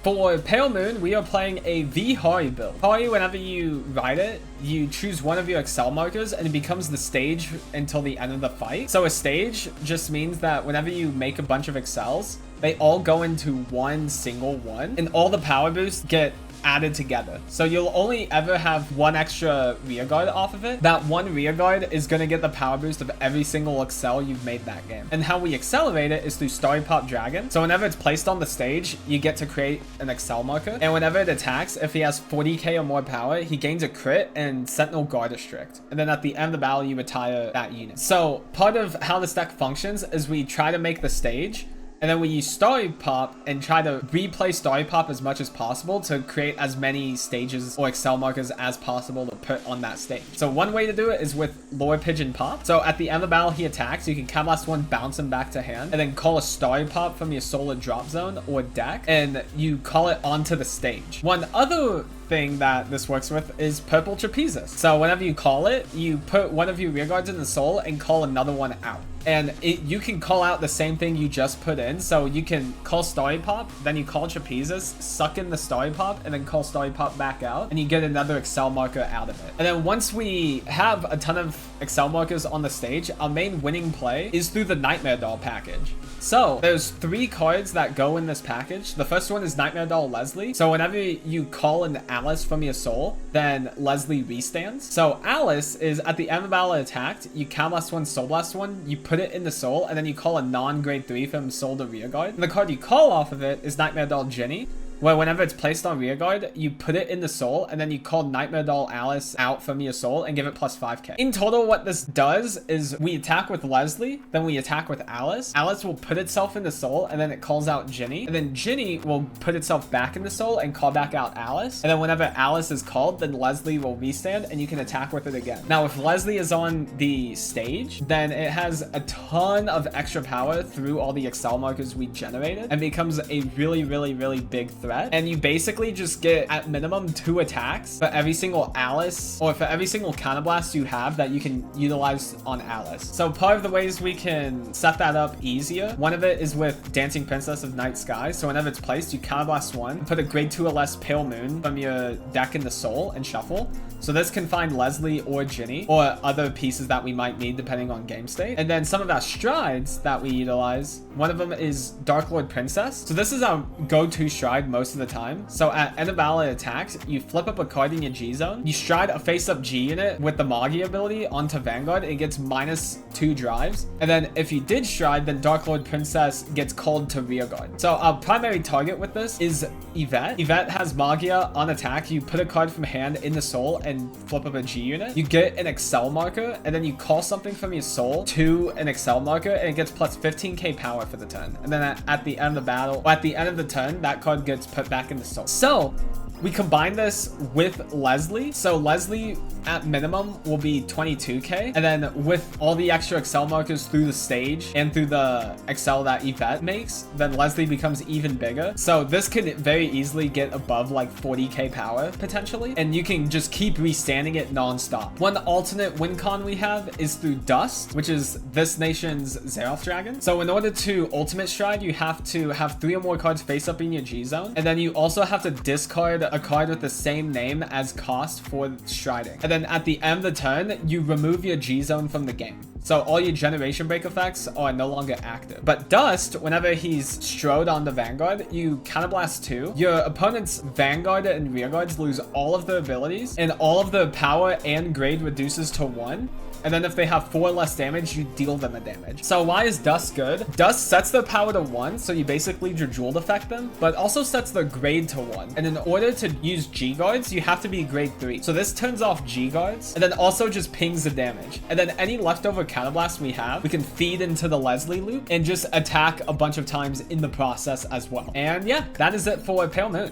For Pale Moon, we are playing a V-Hari build. Hari, whenever you ride it, you choose one of your Excel markers and it becomes the stage until the end of the fight. So a stage just means that whenever you make a bunch of Excels, they all go into one single one, and all the power boosts get added together. So you'll only ever have one extra rear guard off of it. That one rear guard is going to get the power boost of every single Excel you've made that game. And how we accelerate it is through Story Pop Dragon. So whenever it's placed on the stage, you get to create an Excel marker. And whenever it attacks, if he has 40k or more power, he gains a crit and Sentinel Guard Restrict. And then at the end of the battle, you retire that unit. So part of how this deck functions is we try to make the stage, and then we use Story Pop and try to replay Story Pop as much as possible to create as many stages or Excel markers as possible to put on that stage. So one way to do it is with Lore Pigeon Pop. So at the end of the battle, he attacks. You can Counterblast 1, bounce him back to hand, and then call a Story Pop from your Solar Drop Zone or deck, and you call it onto the stage. One other thing that this works with is Purple Trapezus. So whenever you call it, you put one of your rear guards in the soul and call another one out. And you can call out the same thing you just put in. So you can call Story Pop, then you call Trapezus, suck in the Story Pop, and then call Story Pop back out, and you get another Excel marker out of it. And then once we have a ton of Excel markers on the stage, our main winning play is through the Nightmare Doll package. So there's 3 cards that go in this package. The first one is Nightmare Doll Leslie. So whenever you call an Alice from your soul, then Leslie restands. So Alice is at the end of the battle attacked, you Counterblast 1, Soul Blast 1, you put it in the soul, and then you call a non-grade 3 from soul to rear guard. And the card you call off of it is Nightmare Doll Ginny, where whenever it's placed on rear guard, you put it in the soul, and then you call Nightmare Doll Alice out from your soul and give it plus 5k. In total, what this does is we attack with Leslie, then we attack with Alice. Alice will put itself in the soul, and then it calls out Ginny, and then Ginny will put itself back in the soul and call back out Alice. And then whenever Alice is called, then Leslie will restand, and you can attack with it again. Now, if Leslie is on the stage, then it has a ton of extra power through all the Excel markers we generated, and becomes a really, really, really big threat. And you basically just get at minimum 2 attacks for every single Alice, or for every single counterblast you have that you can utilize on Alice. So part of the ways we can set that up easier, one of it is with Dancing Princess of Night Sky. So whenever it's placed, you counterblast 1, put a grade 2 or less Pale Moon from your deck in the soul and shuffle. So this can find Leslie or Ginny or other pieces that we might need depending on game state. And then some of our strides that we utilize, one of them is Dark Lord Princess. So this is our go-to stride most of the time. So at end of battle attacks, you flip up a card in your G zone, you stride a face-up G unit with the Magi ability onto Vanguard, it gets -2 drives. And then if you did stride, then Dark Lord Princess gets called to rear guard. So our primary target with this is Yvette. Yvette has Magia on attack. You put a card from hand in the soul and flip up a G unit. You get an Excel marker, and then you call something from your soul to an Excel marker, and it gets plus 15k power for the turn. And then at the end of the battle, or at the end of the turn, that card gets put back in the soul. So we combine this with Leslie. So Leslie at minimum will be 22k. And then with all the extra Excel markers through the stage and through the Excel that Yvette makes, then Leslie becomes even bigger. So this could very easily get above like 40k power potentially. And you can just keep restanding it non-stop. One alternate win con we have is through Dust, which is this nation's Xerath Dragon. So in order to ultimate stride, you have to have 3 or more cards face up in your G zone. And then you also have to discard a card with the same name as cost for striding. And then at the end of the turn, you remove your G zone from the game. So all your Generation Break effects are no longer active. But Dust, whenever he's strode on the Vanguard, you counterblast 2. Your opponent's Vanguard and rear guards lose all of their abilities, and all of the power and grade reduces to 1. And then if they have 4 less damage, you deal them a damage. So why is Dust good? Dust sets their power to 1, so you basically Jeweled effect them, but also sets their grade to 1. And in order to use G guards, you have to be grade 3. So this turns off G guards, and then also just pings the damage. And then any leftover counterblast we have, we can feed into the Leslie loop and just attack a bunch of times in the process as well. And yeah, that is it for Pale Moon.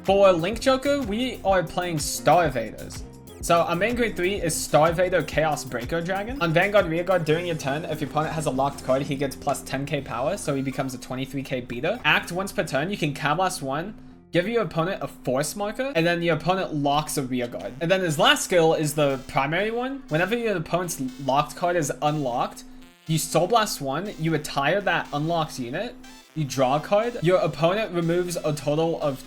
For Link Joker, we are playing Star Invaders. So our main grade 3 is Star Invader Chaos Breaker Dragon. On Vanguard Rearguard during your turn, if your opponent has a locked card, he gets plus 10k power, so he becomes a 23k beater. Act once per turn, you can counterblast 1, give your opponent a force marker, and then your opponent locks a rear guard. And then his last skill is the primary one. Whenever your opponent's locked card is unlocked, you Soul Blast 1, you retire that unlocked unit, you draw a card, your opponent removes a total of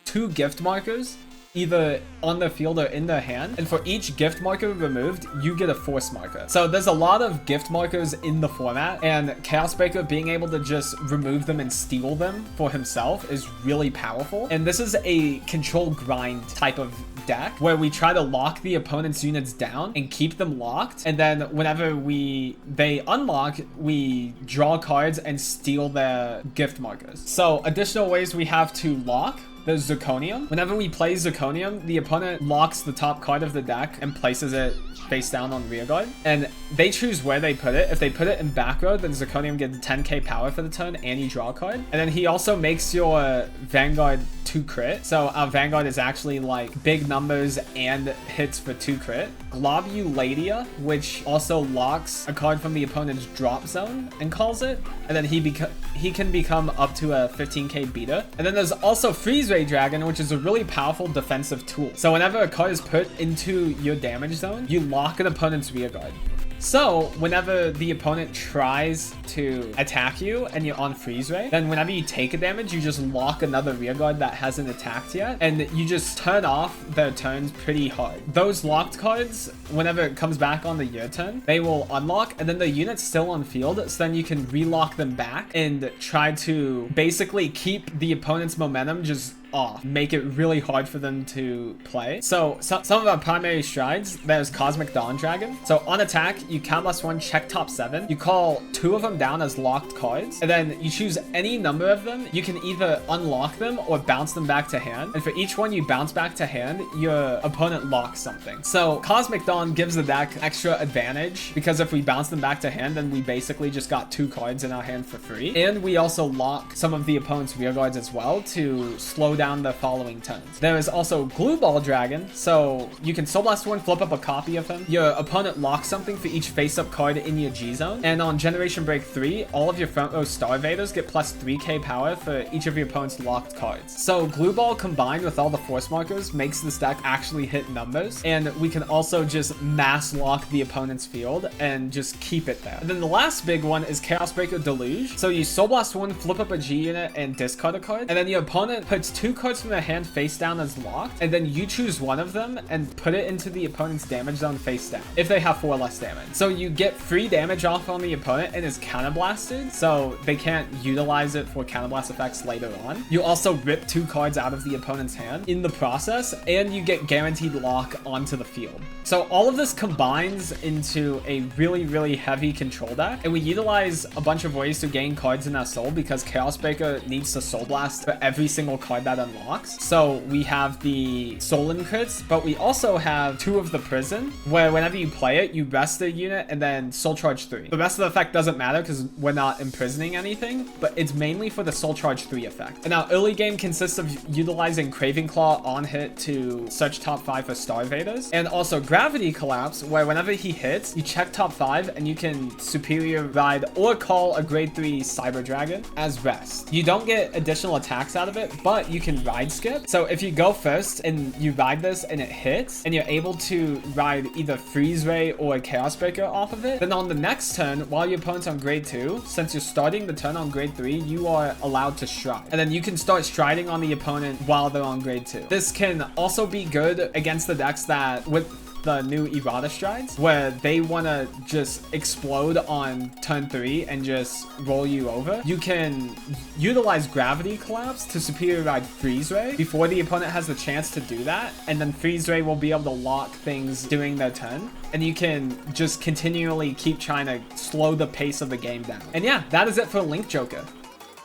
2 gift markers, either on the field or in their hand. And for each gift marker removed, you get a force marker. So there's a lot of gift markers in the format, and Chaos Breaker being able to just remove them and steal them for himself is really powerful. And this is a control grind type of deck where we try to lock the opponent's units down and keep them locked, and then whenever they unlock, we draw cards and steal their gift markers. So additional ways we have to lock: there's Zirconium. Whenever we play Zirconium, the opponent locks the top card of the deck and places it face down on rearguard, and they choose where they put it. If they put it in back row, then Zirconium gets 10k power for the turn and you draw a card. And then he also makes your Vanguard 2 crit. So our Vanguard is actually like big numbers and hits for 2 crit. Globuladia, which also locks a card from the opponent's drop zone and calls it, and then he can become up to a 15k beater. And then there's also Freeze Ray Dragon, which is a really powerful defensive tool. So whenever a card is put into your damage zone, you lock an opponent's rear guard. So whenever the opponent tries to attack you and you're on freeze ray, then whenever you take a damage, you just lock another rear guard that hasn't attacked yet, and you just turn off their turns pretty hard. Those locked cards, whenever it comes back on the your turn, they will unlock, and then the unit's still on field, so then you can relock them back and try to basically keep the opponent's momentum just off, make it really hard for them to play. So some of our primary strides, there's Cosmic Dawn Dragon. So on attack, you +1, check top 7. You call 2 of them down as locked cards, and then you choose any number of them. You can either unlock them or bounce them back to hand. And for each one you bounce back to hand, your opponent locks something. So Cosmic Dawn gives the deck extra advantage, because if we bounce them back to hand, then we basically just got 2 cards in our hand for free. And we also lock some of the opponent's rear guards as well to slow down the following turns. There is also Glue Ball Dragon. So you can Soul Blast 1, flip up a copy of him. Your opponent locks something for each face-up card in your G zone. And on Generation Break 3, all of your front row Star Invaders get plus 3k power for each of your opponent's locked cards. So Glue Ball combined with all the force markers makes this deck actually hit numbers. And we can also just mass lock the opponent's field and just keep it there. And then the last big one is Chaos Breaker Deluge. So you Soul Blast 1, flip up a G unit, and discard a card. And then your opponent puts 2 cards from their hand face down as locked, and then you choose one of them and put it into the opponent's damage zone face down if they have 4 less damage. So you get free damage off on the opponent and is counterblasted, so they can't utilize it for counterblast effects later on. You also rip 2 cards out of the opponent's hand in the process, and you get guaranteed lock onto the field. So all of this combines into a really, really heavy control deck, and we utilize a bunch of ways to gain cards in our soul, because Chaos Breaker needs to Soul Blast for every single card that unlocks. So we have the Solemn crits, but we also have 2 of the Prison, where whenever you play it, you rest the unit and then Soul Charge 3. The rest of the effect doesn't matter because we're not imprisoning anything, but it's mainly for the Soul Charge 3 effect. And our early game consists of utilizing Craving Claw on hit to search top 5 for Star Invaders, and also Gravity Collapse, where whenever he hits, you check top 5 and you can Superior Ride or call a grade 3 Cyber Dragon as rest. You don't get additional attacks out of it, but you can ride skip. So if you go first and you ride this and it hits, and you're able to ride either Freeze Ray or Chaos Breaker off of it, then on the next turn, while your opponent's on grade 2, since you're starting the turn on grade 3, you are allowed to stride. And then you can start striding on the opponent while they're on grade 2. This can also be good against the decks that with the new Errata strides, where they want to just explode on turn 3 and just roll you over. You can utilize Gravity Collapse to Superior Ride Freeze Ray before the opponent has the chance to do that, and then Freeze Ray will be able to lock things during their turn, and you can just continually keep trying to slow the pace of the game down. And yeah, that is it for Link Joker.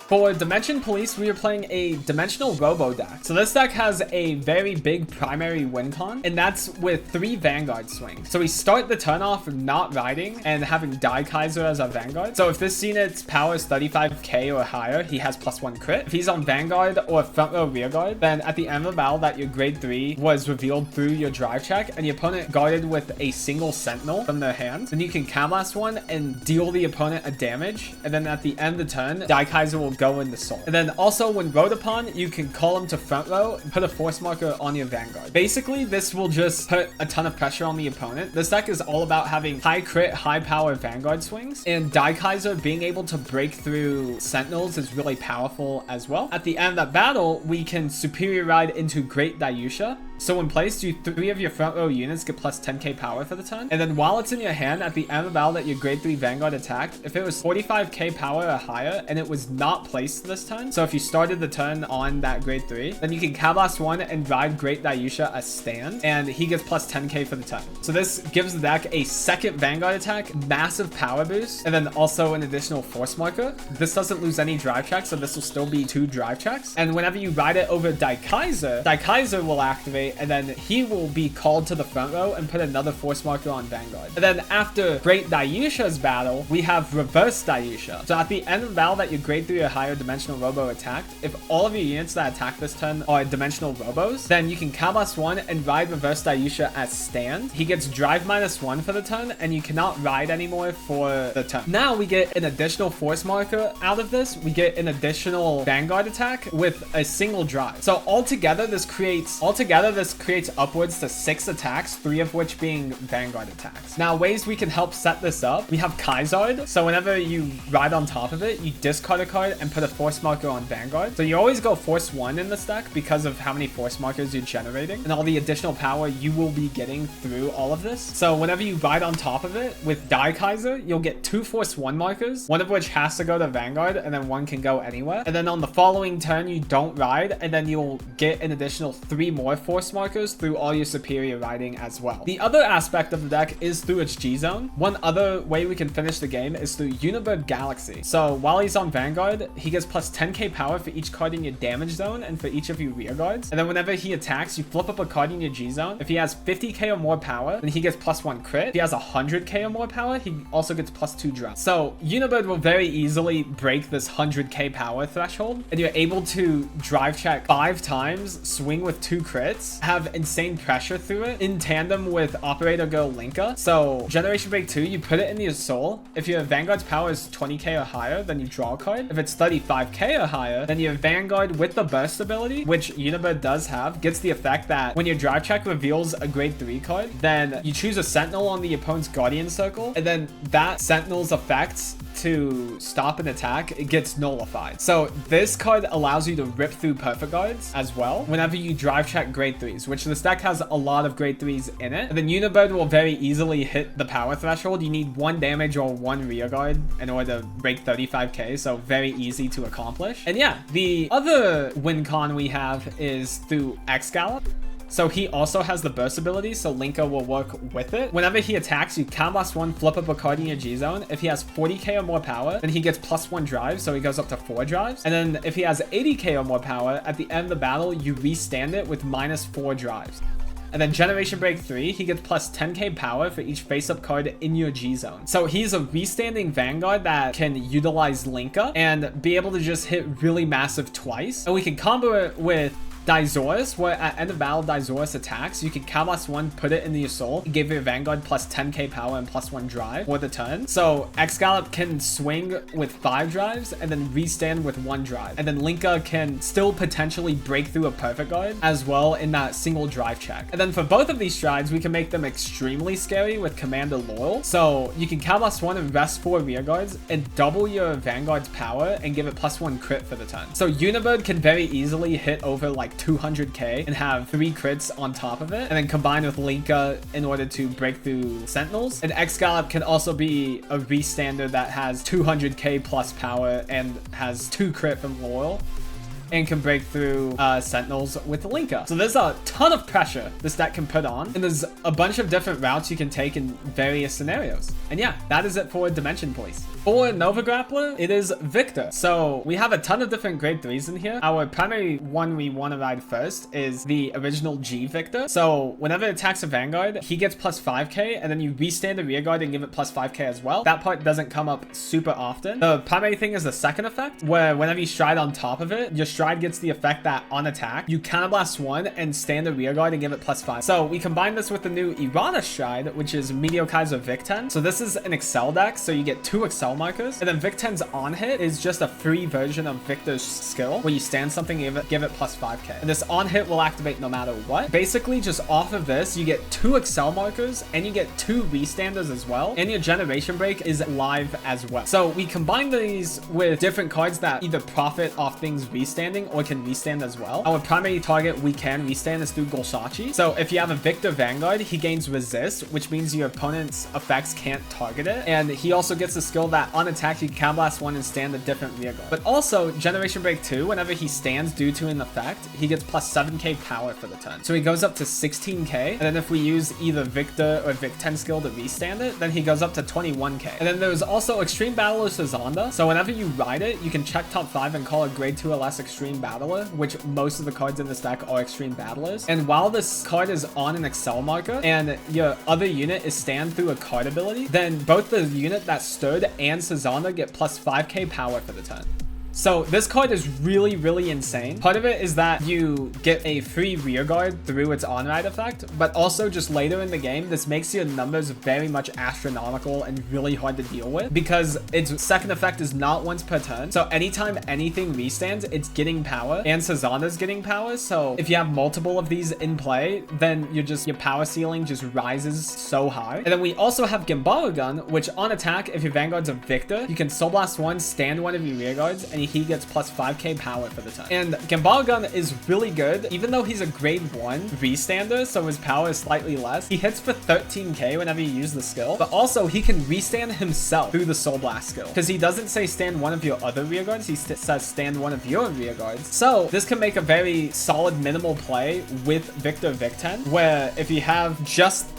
For Dimension Police, we are playing a Dimensional Robo deck. So this deck has a very big primary win con, and that's with 3 Vanguard swings. So we start the turn off not riding and having Tachikaze as our Vanguard. So if this unit's power is 35k or higher, he has +1 crit. If he's on Vanguard or front row rear guard, then at the end of the battle that your grade 3 was revealed through your drive check, and your opponent guarded with a single Sentinel from their hand, then you can Counterblast 1 and deal the opponent a damage. And then at the end of the turn, Tachikaze will go into soul. And then also when rode upon, you can call him to front row and put a force marker on your Vanguard. Basically, this will just put a ton of pressure on the opponent. This deck is all about having high crit, high power Vanguard swings, and Tachikaze being able to break through Sentinels is really powerful as well. At the end of that battle, we can Superior Ride into Great Dayusha, So when placed, you 3 of your front row units get plus 10k power for the turn. And then while it's in your hand, at the end of battle that your grade 3 Vanguard attacked, if it was 45k power or higher and it was not placed this turn, so if you started the turn on that grade 3, then you can Cablast 1 and ride Great Dayusha as stand, and he gets plus 10k for the turn. So this gives the deck a second Vanguard attack, massive power boost, and then also an additional force marker. This doesn't lose any drive checks, so this will still be 2 drive checks. And whenever you ride it over Tachikaze will activate, and then he will be called to the front row and put another force marker on Vanguard. And then after Great Dayusha's battle, we have Reverse Dayusha. So at the end of the battle that your grade 3 or higher dimensional robo attacked, if all of your units that attack this turn are dimensional robos, then you can Cablast 1 and ride Reverse Dayusha as stand. He gets drive -1 for the turn, and you cannot ride anymore for the turn. Now we get an additional force marker out of this. We get an additional Vanguard attack with a single drive. So altogether this creates upwards to 6 attacks, 3 of which being Vanguard attacks. Now ways we can help set this up, we have Kaizard. So whenever you ride on top of it, you discard a card and put a force marker on Vanguard. So you always go force 1 in this deck because of how many force markers you're generating and all the additional power you will be getting through all of this. So whenever you ride on top of it with Daikaiser, you'll get 2 force 1 markers, one of which has to go to Vanguard and then 1 can go anywhere. And then on the following turn, you don't ride, and then you'll get an additional 3 more force markers through all your superior riding as well. The other aspect of the deck is through its G-Zone. One other way we can finish the game is through Unibird Galaxy. So while he's on Vanguard, he gets plus 10k power for each card in your damage zone and for each of your rear guards. And then whenever he attacks, you flip up a card in your G-Zone. If he has 50k or more power, then he gets plus 1 crit. If he has 100k or more power, he also gets plus 2 drop. So Unibird will very easily break this 100k power threshold, and you're able to drive check 5 times, swing with 2 crits, have insane pressure through it in tandem with Operator Girl Linka. So Generation Break 2, you put it into your soul. If your Vanguard's power is 20k or higher, then you draw a card. If it's 35k or higher, then your Vanguard with the burst ability, which Unibird does have, gets the effect that when your drive check reveals a grade 3 card, then you choose a Sentinel on the opponent's Guardian Circle, and then that Sentinel's effects to stop an attack, it gets nullified. So this card allows you to rip through perfect guards as well whenever you drive check grade 3s, which this deck has a lot of grade 3s in it. And then Unibird will very easily hit the power threshold. You need 1 damage or 1 rear guard in order to break 35k, so very easy to accomplish. And yeah, the other win con we have is through X-Gallop. So he also has the burst ability, so Linka will work with it. Whenever he attacks, you Combust 1, flip up a card in your G-Zone. If he has 40k or more power, then he gets plus 1 drive, so he goes up to 4 drives. And then if he has 80k or more power, at the end of the battle, you restand it with minus 4 drives. And then Generation Break 3, he gets plus 10k power for each face-up card in your G-Zone. So he's a restanding Vanguard that can utilize Linka and be able to just hit really massive twice. And we can combo it with Dizoris, where at end of battle Dizoris attacks, you can Combust 1, put it into your soul, give your Vanguard plus 10k power and plus 1 drive for the turn. So X-Gallop can swing with 5 drives and then restand with 1 drive. And then Linka can still potentially break through a perfect guard as well in that single drive check. And then for both of these strides, we can make them extremely scary with Commander Loyal. So you can Combust 1 and rest 4 rear guards and double your Vanguard's power and give it plus 1 crit for the turn. So Unibird can very easily hit over like 200k and have 3 crits on top of it, and then combine with Linka in order to break through Sentinels. And X-Gallop can also be a restander that has 200k plus power and has 2 crit from Loyal and can break through Sentinels with Linka. So there's a ton of pressure this deck can put on, and there's a bunch of different routes you can take in various scenarios. And yeah, that is it for Dimension Police. For Nova Grappler, it is Victor. So we have a ton of different grade 3s in here. Our primary one we want to ride first is the original G Victor. So whenever it attacks a Vanguard, he gets plus 5k, and then you restand the rear guard and give it plus 5k as well. That part doesn't come up super often. The primary thing is the second effect, where whenever you stride on top of it, your stride gets the effect that on attack, you Counterblast 1 and stand the rear guard and give it plus 5. So we combine this with the new Errata stride, which is Meteor Kaiser Vic 10. So this is an Excel deck, so you get 2 Excel markers. And then Vic 10's on hit is just a free version of Victor's skill, where you stand something and give it plus 5k. And this on hit will activate no matter what. Basically, just off of this, you get 2 Excel markers and you get 2 restanders as well. And your Generation Break is live as well. So we combine these with different cards that either profit off things restand restanding or can restand as well. Our primary target we can restand is through Golshachi. So if you have a Victor Vanguard, he gains resist, which means your opponent's effects can't target it. And he also gets a skill that on attack, you can blast one and stand a different rear guard. But also, Generation Break 2, whenever he stands due to an effect, he gets plus 7k power for the turn. So he goes up to 16k. And then if we use either Victor or Vic 10 skill to restand it, then he goes up to 21k. And then there's also Extreme Battler Sazanda. So whenever you ride it, you can check top 5 and call a grade 2 or less Extreme Battler, which most of the cards in this deck are Extreme Battlers. And while this card is on an Excel marker and your other unit is stand through a card ability, then both the unit that stood and Sazanda get plus 5k power for the turn. So this card is really, really insane. Part of it is that you get a free rear guard through its on-ride effect, but also just later in the game, this makes your numbers very much astronomical and really hard to deal with because its second effect is not once per turn. So anytime anything restands, it's getting power and Sazanda's getting power. So if you have multiple of these in play, then your power ceiling just rises so high. And then we also have Gambara Gun, which on attack, if your Vanguard's a Victor, you can Soul Blast 1, stand one of your rear guards, and he gets plus 5k power for the turn. And Gambara Gun is really good, even though he's a grade 1 restander, so his power is slightly less. He hits for 13k whenever you use the skill, but also he can restand himself through the Soul Blast skill, because he doesn't say stand one of your other rear guards, he says stand one of your rear guards. So this can make a very solid minimal play with Victor Vic-10, where if you have just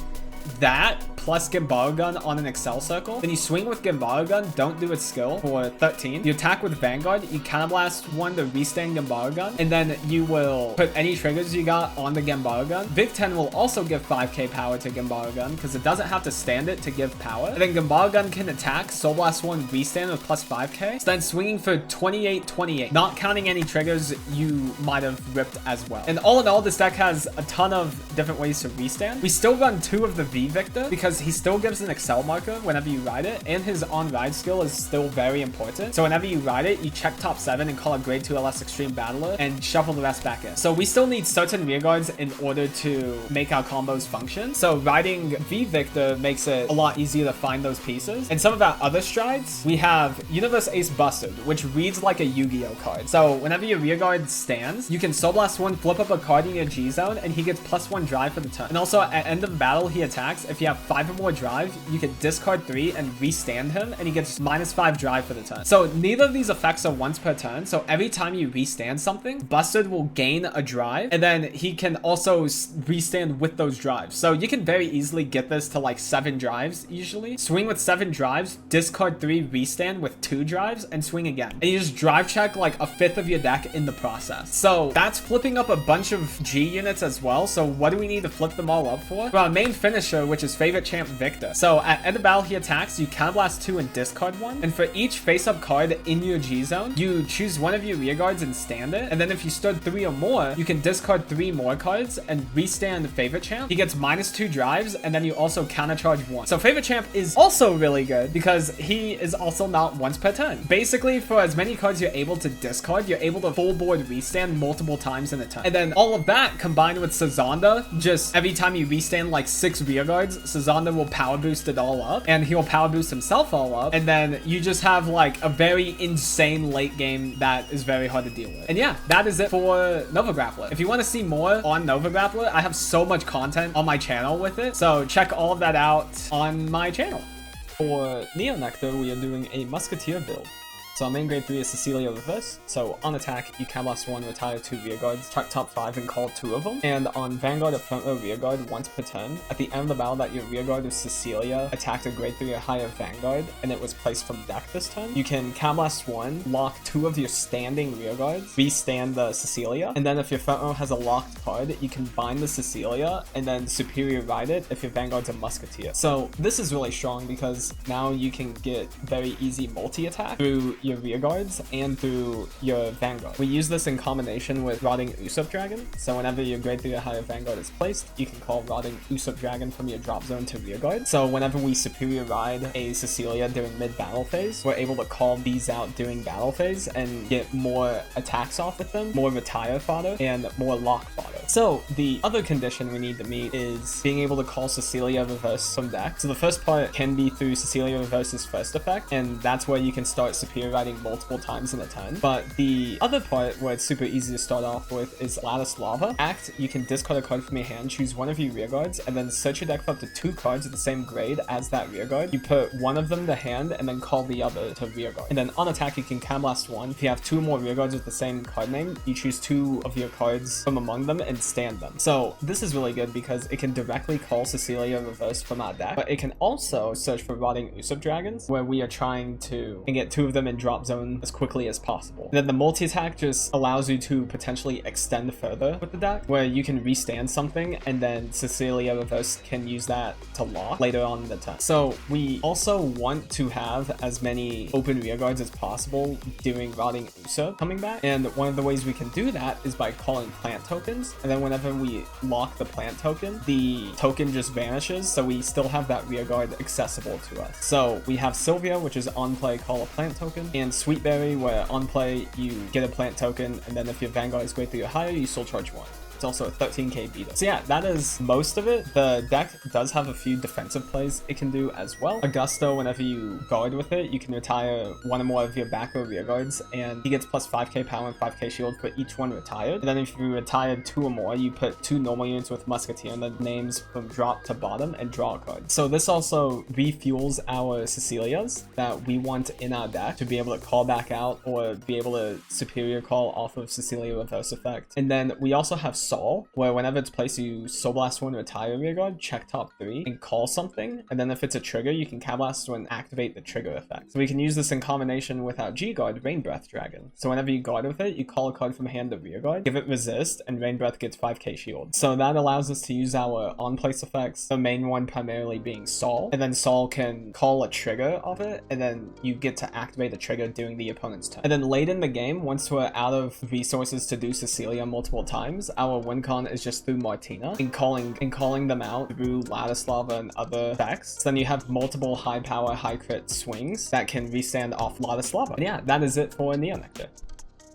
that plus Gambara Gun on an Excel circle, then you swing with Gambara Gun, don't do its skill for 13. You attack with Vanguard, you counterblast one to restand Gambara Gun, and then you will put any triggers you got on the Gambara Gun. Vic-10 will also give 5k power to Gambara Gun because it doesn't have to stand it to give power. And then Gambara Gun can attack, Soul Blast 1, restand with plus 5k. So then swinging for 28, not counting any triggers you might have ripped as well. And all in all, this deck has a ton of different ways to restand. We still run 2 of the V Victor because he still gives an Excel marker whenever you ride it, and his on-ride skill is still very important. So whenever you ride it, you check top 7 and call a grade 2 LS Extreme Battler and shuffle the rest back in. So we still need certain rear guards in order to make our combos function. So riding V Victor makes it a lot easier to find those pieces. And some of our other strides, we have Universe Ace Busted, which reads like a Yu-Gi-Oh card. So whenever your rear guard stands, you can Soul Blast 1, flip up a card in your G zone, and he gets plus 1 drive for the turn. And also at end of battle, he attacks. If you have 5 or more drive, you can discard 3 and restand him, and he gets minus 5 drive for the turn. So neither of these effects are once per turn. So every time you restand something, Busted will gain a drive, and then he can also restand with those drives. So you can very easily get this to like 7 drives usually. Swing with 7 drives, discard 3, restand with 2 drives, and swing again. And you just drive check like a fifth of your deck in the process. So that's flipping up a bunch of G units as well. So what do we need to flip them all up for? For our main finisher, which is favorite champ Victor. So at end of battle, he attacks, you counterblast 2 and discard 1. And for each face-up card in your G zone, you choose one of your rear guards and stand it. And then if you stood 3 or more, you can discard 3 more cards and restand favorite champ. He gets minus 2 drives, and then you also countercharge 1. So favorite champ is also really good because he is also not once per turn. Basically, for as many cards you're able to discard, you're able to full board restand multiple times in a turn. And then all of that combined with Sazanda, just every time you restand like 6 rear guards, Sazanda will power boost it all up, and he'll power boost himself all up, and then you just have like a very insane late game that is very hard to deal with. And yeah, that is it for Nova Grappler. If you want to see more on Nova Grappler, I have so much content on my channel with it, so check all of that out on my channel. For Neo Nectar, we are doing a Musketeer build. So our main grade 3 is Cecilia Reverse. So on attack, you can blast 1, retire 2 rear guards, check top 5 and call 2 of them. And on Vanguard, a front row rear guard once per turn. At the end of the battle that your rear guard of Cecilia attacked a grade 3 or higher Vanguard, and it was placed from deck this turn, you can can blast 1, lock 2 of your standing rear guards, restand the Cecilia, and then if your front row has a locked card, you can bind the Cecilia and then superior ride it if your Vanguard's a Musketeer. So this is really strong because now you can get very easy multi-attack through your rear guards and through your Vanguard. We use this in combination with Rotting Usopp Dragon. So whenever your grade 3 or higher Vanguard is placed, you can call Rotting Usopp Dragon from your drop zone to rear guard. So whenever we superior ride a Cecilia during mid-battle phase, we're able to call these out during battle phase and get more attacks off with them, more retire fodder, and more lock fodder. So the other condition we need to meet is being able to call Cecilia Reverse from deck. So the first part can be through Cecilia Reverse's first effect, and that's where you can start superior riding multiple times in a turn. But the other part where it's super easy to start off with is Lattice Lava. Act, you can discard a card from your hand, choose one of your rear guards, and then search your deck for up to 2 cards of the same grade as that rear guard. You put one of them to hand and then call the other to rear guard. And then on attack, you can Cam Blast 1. If you have 2 more rear guards with the same card name, you choose 2 of your cards from among them and stand them. So this is really good because it can directly call Cecilia Reverse from our deck, but it can also search for Rotting Usopp Dragons, where we are trying to get 2 of them in drop zone as quickly as possible. And then the multi-attack just allows you to potentially extend further with the deck, where you can restand something and then Cecilia Reverse can use that to lock later on in the turn. So we also want to have as many open rear guards as possible during Rotting Usopp coming back, and one of the ways we can do that is by calling plant tokens, and then whenever we lock the plant token, the token just vanishes, so we still have that rear guard accessible to us. So we have Sylvia, which is on play, call a plant token, and Sweetberry, where on play you get a plant token, and then if your Vanguard is greater or higher, you soul charge 1. It's also a 13k beta. So yeah, that is most of it. The deck does have a few defensive plays it can do as well. Augusto, whenever you guard with it, you can retire 1 or more of your back or rear guards, and he gets plus 5k power and 5k shield for each one retired. And then if you retired 2 or more, you put 2 normal units with Musketeer and the names from drop to bottom and draw a card. So this also refuels our Cecilias that we want in our deck to be able to call back out or be able to superior call off of Cecilia Reverse effect. And then we also have Sol, where whenever it's placed, you Soul Blast 1, retire rear guard, check top 3, and call something. And then if it's a trigger, you can Cab Blast 1, activate the trigger effect. So we can use this in combination with our G guard, Rain Breath Dragon. So whenever you guard with it, you call a card from hand to rear guard, give it resist, and Rain Breath gets 5k shield. So that allows us to use our on-place effects, the main one primarily being Sol, and then Sol can call a trigger of it, and then you get to activate the trigger during the opponent's turn. And then late in the game, once we're out of resources to do Cecilia multiple times, our win con is just through Martina and calling them out through Lattice Lava and other effects. So then you have multiple high power, high crit swings that can restand off Lattice Lava. And yeah, that is it for Neo Nectar.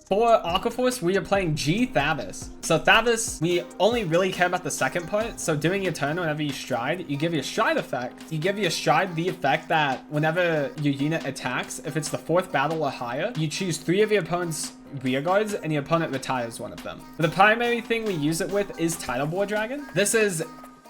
For Aqua Force, we are playing G Thavis. So Thavis, we only really care about the second part. So during your turn, whenever you stride, you give your stride effect. You give your stride the effect that whenever your unit attacks, if it's the 4th battle or higher, you choose 3 of your opponent's rear guards and your opponent retires 1 of them. The primary thing we use it with is Tidal Boar Dragon. This is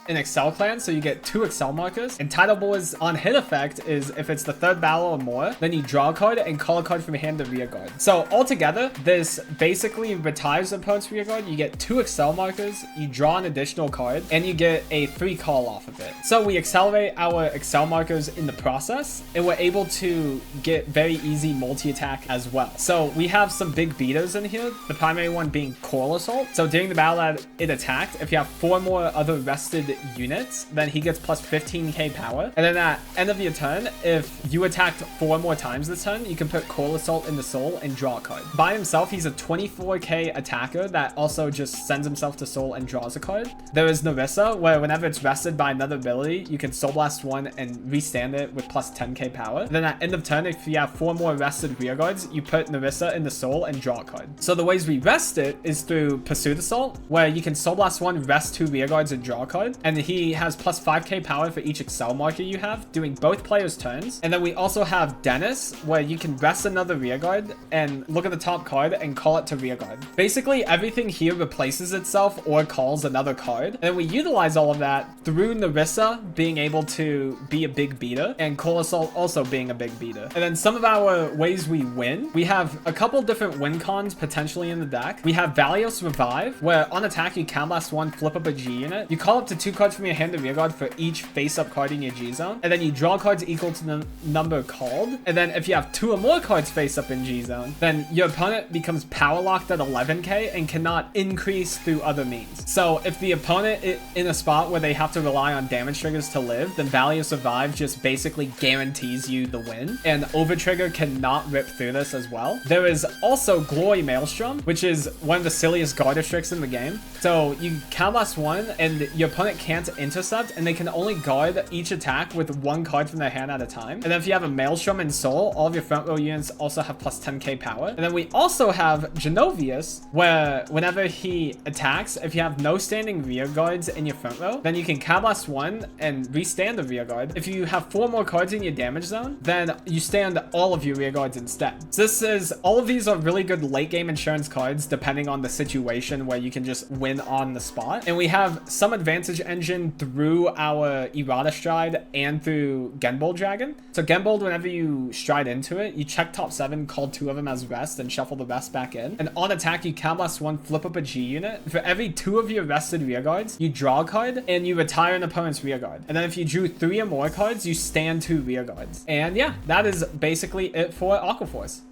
an Excel clan, so you get 2 Excel markers, and Tidal Boar's on hit effect is if it's the 3rd battle or more, then you draw a card and call a card from your hand to rear guard. So altogether, this basically retires the opponent's rear guard. You get 2 Excel markers, you draw an additional card, and you get a 3 call off of it. So we accelerate our Excel markers in the process, and we're able to get very easy multi-attack as well. So we have some big beaters in here, the primary one being Coral Assault. So during the battle that it attacked, if you have 4 more other rested units, then he gets plus 15k power. And then at end of your turn, if you attacked 4 more times this turn, you can put Coral Assault in the soul and draw a card. By himself, he's a 24k attacker that also just sends himself to soul and draws a card. There is Narissa, where whenever it's rested by another ability, you can Soul Blast 1 and restand it with plus 10k power. And then at end of turn, if you have 4 more rested rear guards, you put Narissa in the soul and draw a card. So the ways we rest it is through Pursuit Assault, where you can Soul Blast 1, rest 2 rear guards and draw a card. And he has plus 5k power for each Excel marker you have, doing both players' turns. And then we also have Dennis, where you can rest another rear guard and look at the top card and call it to rear guard. Basically, everything here replaces itself or calls another card. And then we utilize all of that through Narissa being able to be a big beater and Coral Assault also being a big beater. And then some of our ways we win, we have a couple different win cons potentially in the deck. We have Valios Revive, where on attack you Cam Blast 1, flip up a G unit. You call up to 2 cards from your hand to rear guard for each face-up card in your G zone, and then you draw cards equal to the number called. And then if you have 2 or more cards face-up in G zone, then your opponent becomes power locked at 11k and cannot increase through other means. So if the opponent is in a spot where they have to rely on damage triggers to live, then Valios Revive just basically guarantees you the win, and Over Trigger cannot rip through this as well. There is also Glory Maelstrom, which is one of the silliest guard tricks in the game. So you Cam Blast 1 and your opponent can't intercept, and they can only guard each attack with one card from their hand at a time. And then if you have a Maelstrom and Soul, all of your front row units also have plus 10k power. And then we also have Genovius, where whenever he attacks, if you have no standing rear guards in your front row, then you can Cardblast 1 and restand the rear guard. If you have 4 more cards in your damage zone, then you stand all of your rear guards instead. So this is, all of these are really good late game insurance cards depending on the situation where you can just win on the spot. And we have some advantage engine through our Errata Stride and through Genbold Dragon. So Genbold, whenever you stride into it, you check top 7, call 2 of them as rest, and shuffle the rest back in. And on attack, you Cardblast 1, flip up a G unit. For every 2 of your rested rear guards, you draw a card and you retire an opponent's rear guard. And then if you drew 3 or more cards, you stand 2 rear guards. And yeah, that is basically it for Aqua Force.